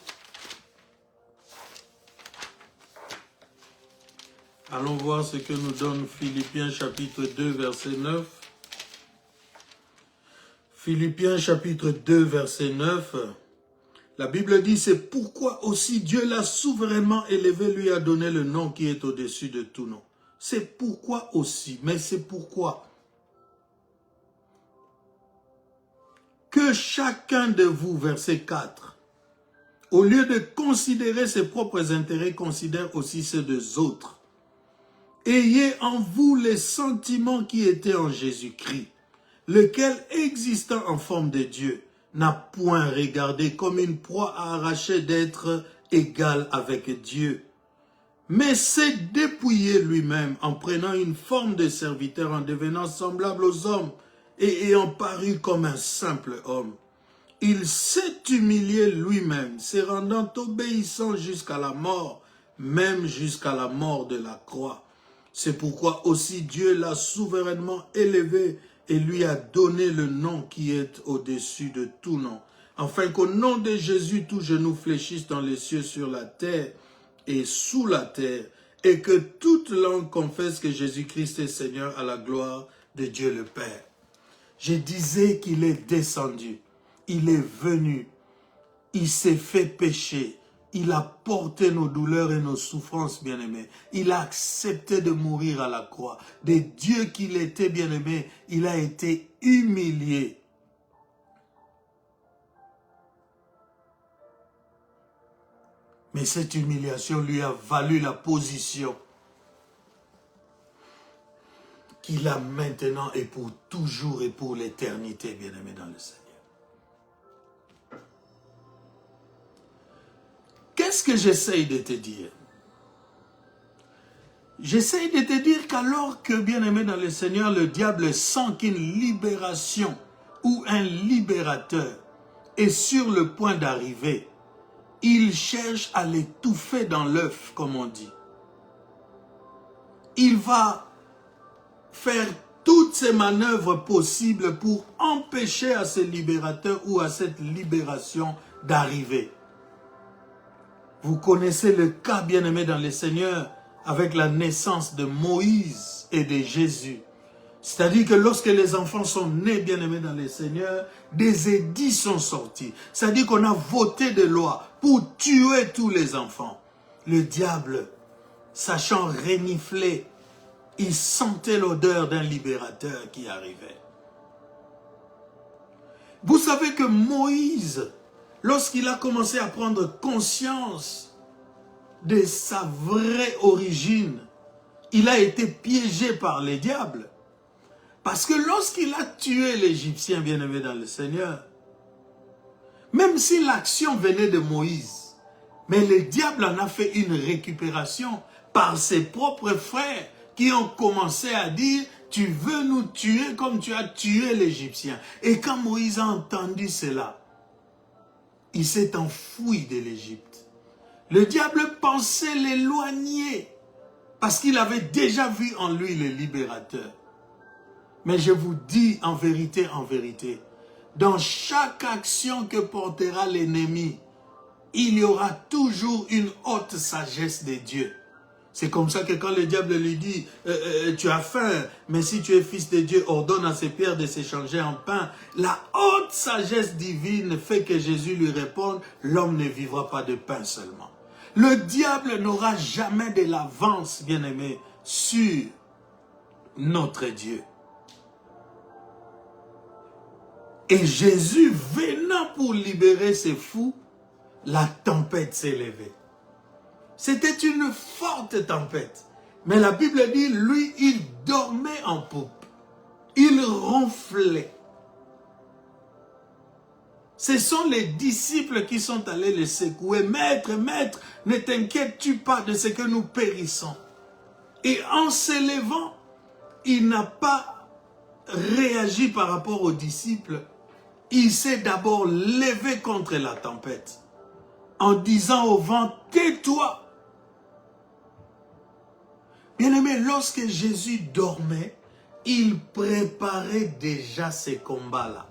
Allons voir ce que nous donne Philippiens chapitre 2, verset 9. Philippiens chapitre 2, verset 9. La Bible dit, c'est pourquoi aussi Dieu l'a souverainement élevé, lui a donné le nom qui est au-dessus de tout nom. C'est pourquoi aussi, mais c'est pourquoi que chacun de vous, verset 4, au lieu de considérer ses propres intérêts, considère aussi ceux des autres. Ayez en vous les sentiments qui étaient en Jésus-Christ, lequel, existant en forme de Dieu, n'a point regardé comme une proie à arracher d'être égal avec Dieu, mais s'est dépouillé lui-même en prenant une forme de serviteur, en devenant semblable aux hommes et ayant paru comme un simple homme. Il s'est humilié lui-même, se rendant obéissant jusqu'à la mort, même jusqu'à la mort de la croix. C'est pourquoi aussi Dieu l'a souverainement élevé et lui a donné le nom qui est au-dessus de tout nom, afin qu'au nom de Jésus, tout genou fléchisse dans les cieux, sur la terre et sous la terre, et que toute langue confesse que Jésus-Christ est Seigneur, à la gloire de Dieu le Père. Je disais qu'il est descendu, il est venu, il s'est fait pécher. Il a porté nos douleurs et nos souffrances, bien-aimés. Il a accepté de mourir à la croix. De Dieu qu'il était, bien-aimé, il a été humilié. Mais cette humiliation lui a valu la position qu'il a maintenant et pour toujours et pour l'éternité, bien-aimé dans le Seigneur. Qu'est-ce que j'essaye de te dire? J'essaye de te dire qu'alors que, bien-aimé dans le Seigneur, le diable sent qu'une libération ou un libérateur est sur le point d'arriver, il cherche à l'étouffer dans l'œuf, comme on dit. Il va faire toutes ces manœuvres possibles pour empêcher à ce libérateur ou à cette libération d'arriver. Vous connaissez le cas, bien-aimé dans le Seigneur, avec la naissance de Moïse et de Jésus. C'est-à-dire que lorsque les enfants sont nés, bien-aimés dans le Seigneur, des édits sont sortis. C'est-à-dire qu'on a voté des lois pour tuer tous les enfants. Le diable, sachant renifler, il sentait l'odeur d'un libérateur qui arrivait. Vous savez que Moïse, lorsqu'il a commencé à prendre conscience de sa vraie origine, il a été piégé par les diables. Parce que lorsqu'il a tué l'Égyptien bien-aimé dans le Seigneur, même si l'action venait de Moïse, mais le diable en a fait une récupération par ses propres frères qui ont commencé à dire « Tu veux nous tuer comme tu as tué l'Égyptien ». Et quand Moïse a entendu cela, il s'est enfoui de l'Égypte. Le diable pensait l'éloigner parce qu'il avait déjà vu en lui le libérateur. Mais je vous dis en vérité, dans chaque action que portera l'ennemi, il y aura toujours une haute sagesse de Dieu. C'est comme ça que quand le diable lui dit tu as faim, mais si tu es fils de Dieu, ordonne à ces pierres de s'échanger en pain. La haute sagesse divine fait que Jésus lui réponde, l'homme ne vivra pas de pain seulement. Le diable n'aura jamais de l'avance, bien-aimé, sur notre Dieu. Et Jésus venant pour libérer ces fous, la tempête s'est levée. C'était une forte tempête. Mais la Bible dit, lui, il dormait en poupe. Il ronflait. Ce sont les disciples qui sont allés le secouer. Maître, maître, ne t'inquiètes-tu pas de ce que nous périssons. Et en s'élevant, il n'a pas réagi par rapport aux disciples. Il s'est d'abord levé contre la tempête. En disant au vent, tais-toi. Bien-aimé, lorsque Jésus dormait, il préparait déjà ces combats-là.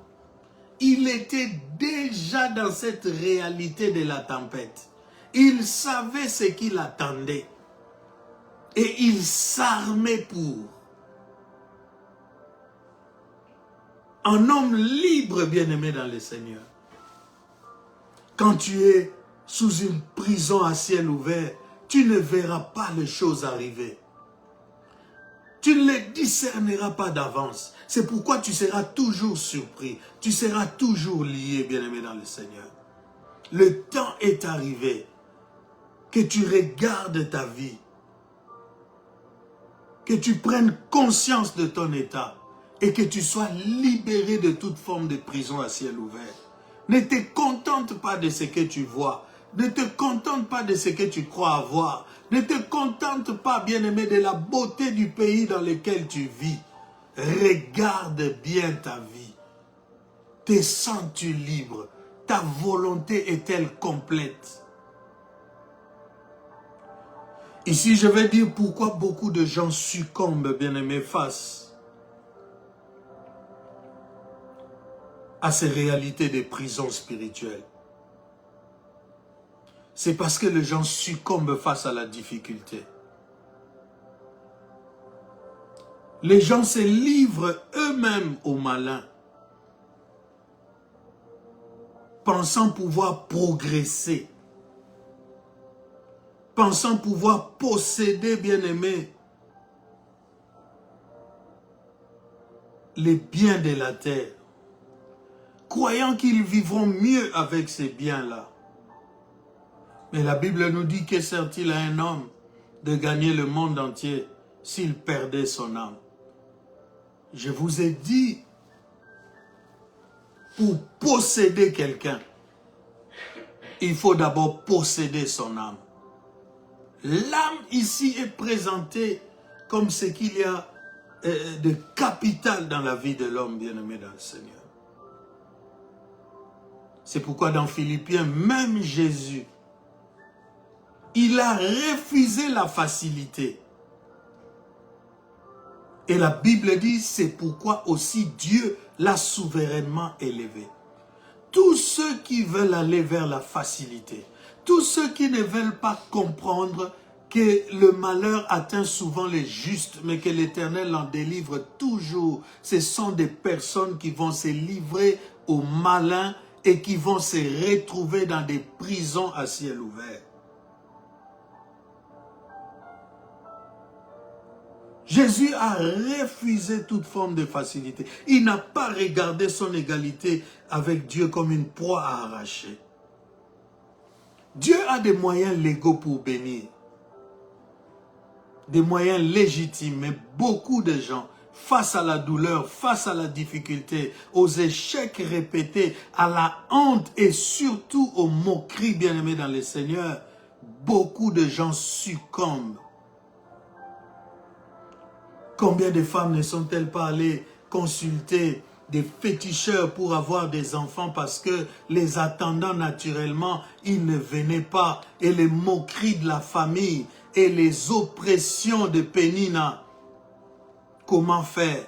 Il était déjà dans cette réalité de la tempête. Il savait ce qu'il attendait. Et il s'armait pour. Un homme libre, bien-aimé dans le Seigneur. Quand tu es sous une prison à ciel ouvert, tu ne verras pas les choses arriver. Tu ne les discerneras pas d'avance. C'est pourquoi tu seras toujours surpris. Tu seras toujours lié, bien-aimé dans le Seigneur. Le temps est arrivé que tu regardes ta vie. Que tu prennes conscience de ton état. Et que tu sois libéré de toute forme de prison à ciel ouvert. Ne te contente pas de ce que tu vois. Ne te contente pas de ce que tu crois avoir. Ne te contente pas, bien-aimé, de la beauté du pays dans lequel tu vis. Regarde bien ta vie. Te sens-tu libre? Ta volonté est-elle complète? Ici, je vais dire pourquoi beaucoup de gens succombent, bien-aimé, face à ces réalités de prison spirituelle. C'est parce que les gens succombent face à la difficulté. Les gens se livrent eux-mêmes au malin, pensant pouvoir progresser, pensant pouvoir posséder, bien-aimés, les biens de la terre, croyant qu'ils vivront mieux avec ces biens-là. Mais la Bible nous dit que sert-il à un homme de gagner le monde entier s'il perdait son âme? Je vous ai dit, pour posséder quelqu'un, il faut d'abord posséder son âme. L'âme ici est présentée comme ce qu'il y a de capital dans la vie de l'homme bien-aimé dans le Seigneur. C'est pourquoi dans Philippiens, même Jésus, il a refusé la facilité. Et la Bible dit, c'est pourquoi aussi Dieu l'a souverainement élevé. Tous ceux qui veulent aller vers la facilité, tous ceux qui ne veulent pas comprendre que le malheur atteint souvent les justes, mais que l'Éternel en délivre toujours. Ce sont des personnes qui vont se livrer aux malins et qui vont se retrouver dans des prisons à ciel ouvert. Jésus a refusé toute forme de facilité. Il n'a pas regardé son égalité avec Dieu comme une proie à arracher. Dieu a des moyens légaux pour bénir. Des moyens légitimes, mais beaucoup de gens, face à la douleur, face à la difficulté, aux échecs répétés, à la honte et surtout aux moqueries, bien-aimés dans le Seigneur, beaucoup de gens succombent. Combien de femmes ne sont-elles pas allées consulter des féticheurs pour avoir des enfants parce que les attendant naturellement, ils ne venaient pas. Et les moqueries de la famille et les oppressions de Pénina. Comment faire?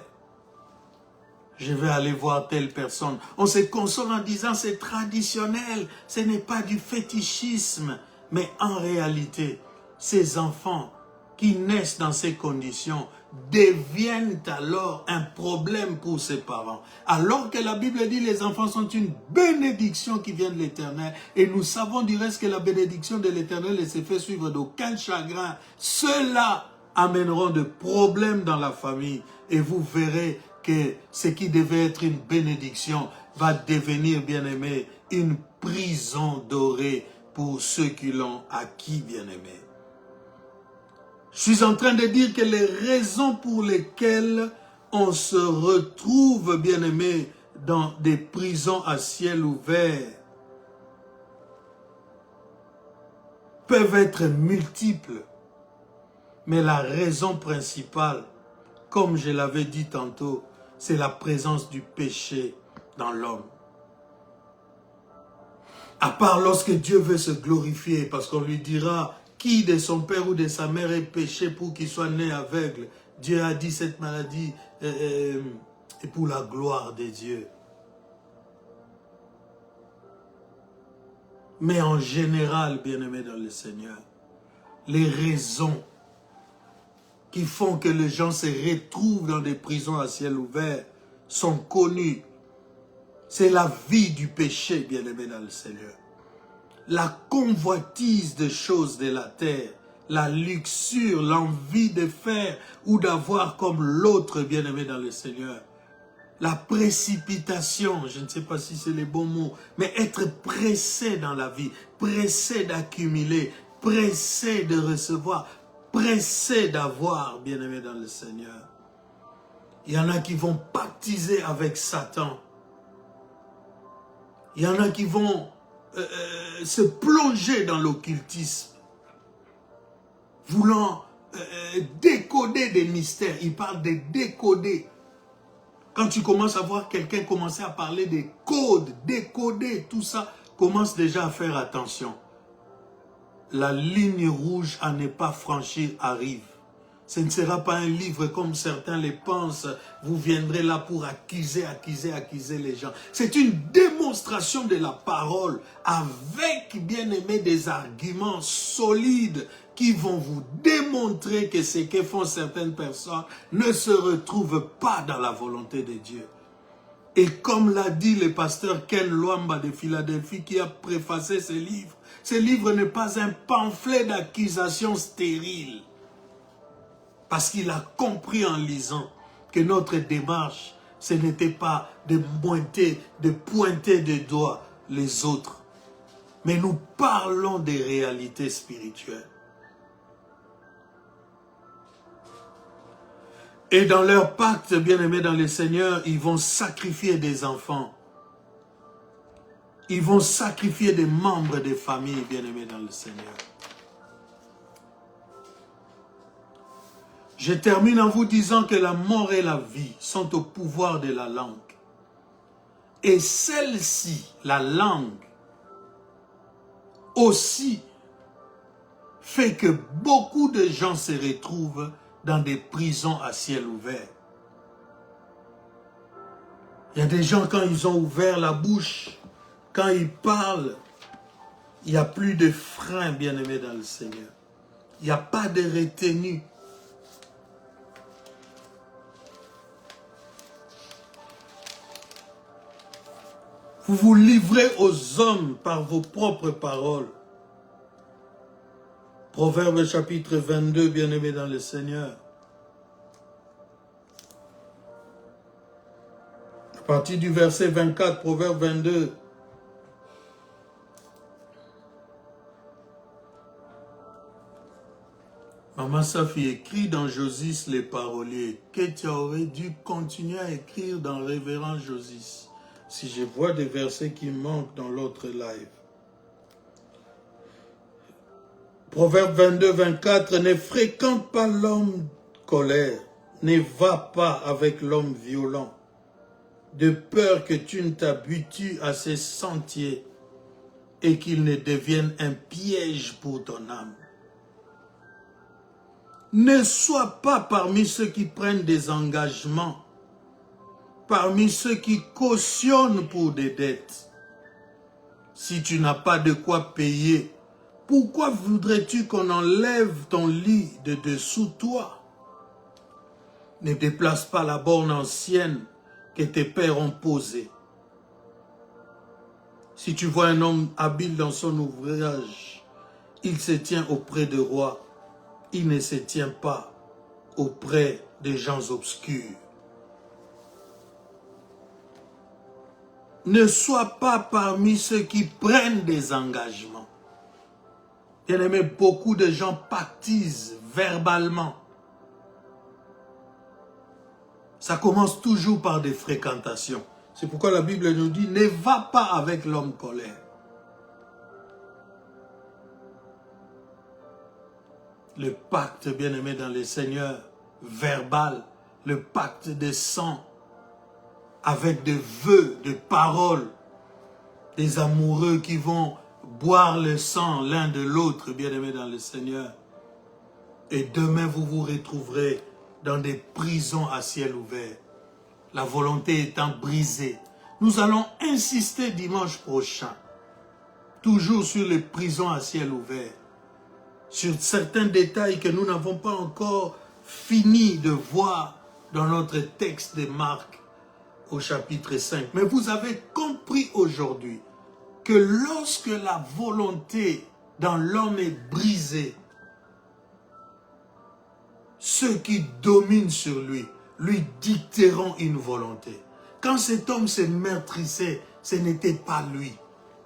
Je vais aller voir telle personne. On se console en disant c'est traditionnel, ce n'est pas du fétichisme. Mais en réalité, ces enfants qui naissent dans ces conditions deviennent alors un problème pour ses parents. Alors que la Bible dit les enfants sont une bénédiction qui vient de l'Éternel. Et nous savons du reste que la bénédiction de l'Éternel ne se fait suivre d'aucun chagrin. Ceux-là amèneront de problèmes dans la famille. Et vous verrez que ce qui devait être une bénédiction va devenir, bien-aimé, une prison dorée pour ceux qui l'ont acquis, bien-aimé. Je suis en train de dire que les raisons pour lesquelles on se retrouve, bien-aimé, dans des prisons à ciel ouvert peuvent être multiples. Mais la raison principale, comme je l'avais dit tantôt, c'est la présence du péché dans l'homme. À part lorsque Dieu veut se glorifier, parce qu'on lui dira... Qui de son père ou de sa mère est péché pour qu'il soit né aveugle? Dieu a dit cette maladie est pour la gloire de Dieu. Mais en général, bien-aimés dans le Seigneur, les raisons qui font que les gens se retrouvent dans des prisons à ciel ouvert sont connues. C'est la vie du péché, bien-aimés dans le Seigneur. La convoitise des choses de la terre, la luxure, l'envie de faire ou d'avoir comme l'autre bien-aimé dans le Seigneur. La précipitation, je ne sais pas si c'est les bons mots, mais être pressé dans la vie, pressé d'accumuler, pressé de recevoir, pressé d'avoir, bien-aimé dans le Seigneur. Il y en a qui vont baptiser avec Satan. Il y en a qui vont se plonger dans l'occultisme, voulant décoder des mystères. Il parle de décoder. Quand tu commences à voir quelqu'un commencer à parler des codes, décoder, tout ça, commence déjà à faire attention. La ligne rouge à ne pas franchir arrive. Ce ne sera pas un livre comme certains les pensent. Vous viendrez là pour accuser les gens. C'est une démonstration de la parole avec, bien aimé, des arguments solides qui vont vous démontrer que ce que font certaines personnes ne se retrouvent pas dans la volonté de Dieu. Et comme l'a dit le pasteur Ken Lwamba de Philadelphie qui a préfacé ce livre n'est pas un pamphlet d'accusation stérile. Parce qu'il a compris en lisant que notre démarche, ce n'était pas de pointer de doigts les autres. Mais nous parlons des réalités spirituelles. Et dans leur pacte, bien-aimés dans le Seigneur, ils vont sacrifier des enfants. Ils vont sacrifier des membres des familles, bien-aimés dans le Seigneur. Je termine en vous disant que la mort et la vie sont au pouvoir de la langue. Et celle-ci, la langue, aussi fait que beaucoup de gens se retrouvent dans des prisons à ciel ouvert. Il y a des gens, quand ils ont ouvert la bouche, quand ils parlent, il n'y a plus de frein, bien-aimé dans le Seigneur. Il n'y a pas de retenue. Vous vous livrez aux hommes par vos propres paroles. Proverbe chapitre 22, bien-aimés dans le Seigneur. À partir du verset 24, Proverbe 22. Maman Safi écrit dans Josis les paroliers que tu aurais dû continuer à écrire dans Révérend Josis. Si je vois des versets qui manquent dans l'autre live. Proverbe 22, 24, ne fréquente pas l'homme colère, ne va pas avec l'homme violent, de peur que tu ne t'habitues à ses sentiers et qu'il ne devienne un piège pour ton âme. Ne sois pas parmi ceux qui prennent des engagements, parmi ceux qui cautionnent pour des dettes. Si tu n'as pas de quoi payer, pourquoi voudrais-tu qu'on enlève ton lit de dessous toi? Ne déplace pas la borne ancienne que tes pères ont posée. Si tu vois un homme habile dans son ouvrage, il se tient auprès de rois, il ne se tient pas auprès des gens obscurs. Ne sois pas parmi ceux qui prennent des engagements. Bien-aimé, beaucoup de gens pactisent verbalement. Ça commence toujours par des fréquentations. C'est pourquoi la Bible nous dit, ne va pas avec l'homme colère. Le pacte, bien-aimé dans le Seigneur, verbal, le pacte de sang, avec des vœux, des paroles, des amoureux qui vont boire le sang l'un de l'autre, bien-aimés dans le Seigneur. Et demain, vous vous retrouverez dans des prisons à ciel ouvert. La volonté étant brisée. Nous allons insister dimanche prochain, toujours sur les prisons à ciel ouvert, sur certains détails que nous n'avons pas encore fini de voir dans notre texte de Marc au chapitre 5. Mais vous avez compris aujourd'hui que lorsque la volonté dans l'homme est brisée, ceux qui dominent sur lui dicteront une volonté. Quand cet homme se meurtrissait, ce n'était pas lui.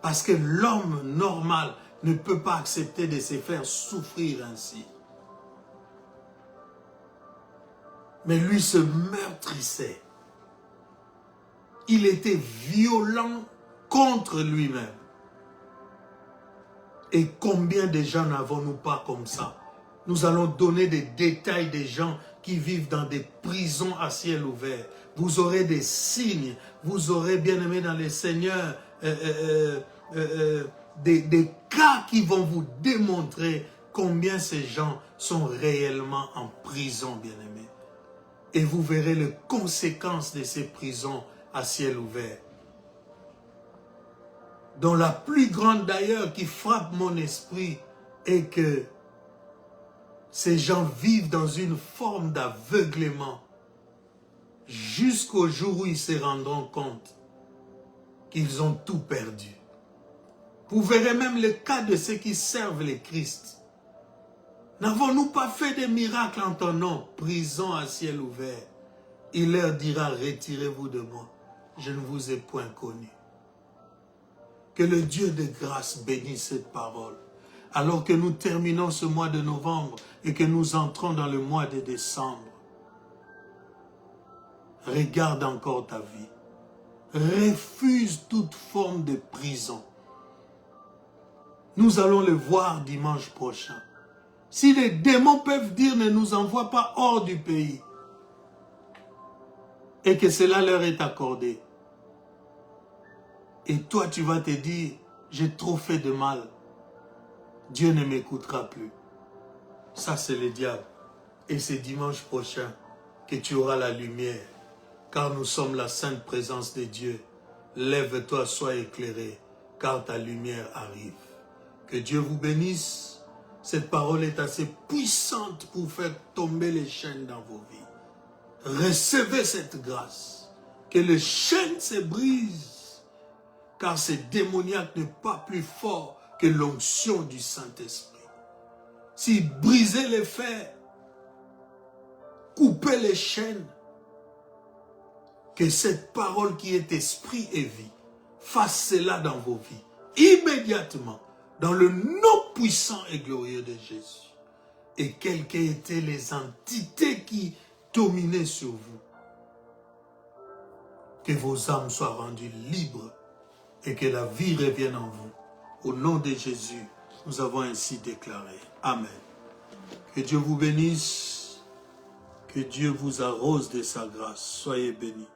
Parce que l'homme normal ne peut pas accepter de se faire souffrir ainsi. Mais lui se meurtrissait. Il était violent contre lui-même. Et combien de gens n'avons-nous pas comme ça? Nous allons donner des détails des gens qui vivent dans des prisons à ciel ouvert. Vous aurez des signes, vous aurez, bien aimé dans le Seigneur, des cas qui vont vous démontrer combien ces gens sont réellement en prison, bien aimé. Et vous verrez les conséquences de ces prisons à ciel ouvert. Dont la plus grande d'ailleurs qui frappe mon esprit est que ces gens vivent dans une forme d'aveuglement jusqu'au jour où ils se rendront compte qu'ils ont tout perdu. Vous verrez même le cas de ceux qui servent le Christ. N'avons-nous pas fait des miracles en ton nom? Prison à ciel ouvert. Il leur dira, retirez-vous de moi, je ne vous ai point connu. Que le Dieu de grâce bénisse cette parole. Alors que nous terminons ce mois de novembre et que nous entrons dans le mois de décembre, regarde encore ta vie. Refuse toute forme de prison. Nous allons le voir dimanche prochain. Si les démons peuvent dire ne nous envoie pas hors du pays et que cela leur est accordé, et toi tu vas te dire j'ai trop fait de mal, Dieu ne m'écoutera plus. Ça c'est le diable. Et c'est dimanche prochain que tu auras la lumière, car nous sommes la sainte présence de Dieu. Lève-toi, sois éclairé, car ta lumière arrive. Que Dieu vous bénisse. Cette parole est assez puissante pour faire tomber les chaînes dans vos vies. Recevez cette grâce. Que les chaînes se brisent. Car ce démoniaque n'est pas plus fort que l'onction du Saint-Esprit. Si brisez les fers, coupez les chaînes, que cette parole qui est esprit et vie, fasse cela dans vos vies, immédiatement, dans le nom puissant et glorieux de Jésus. Et quelles qu'étaient les entités qui dominaient sur vous, que vos âmes soient rendues libres et que la vie revienne en vous. Au nom de Jésus, nous avons ainsi déclaré. Amen. Que Dieu vous bénisse, que Dieu vous arrose de sa grâce. Soyez bénis.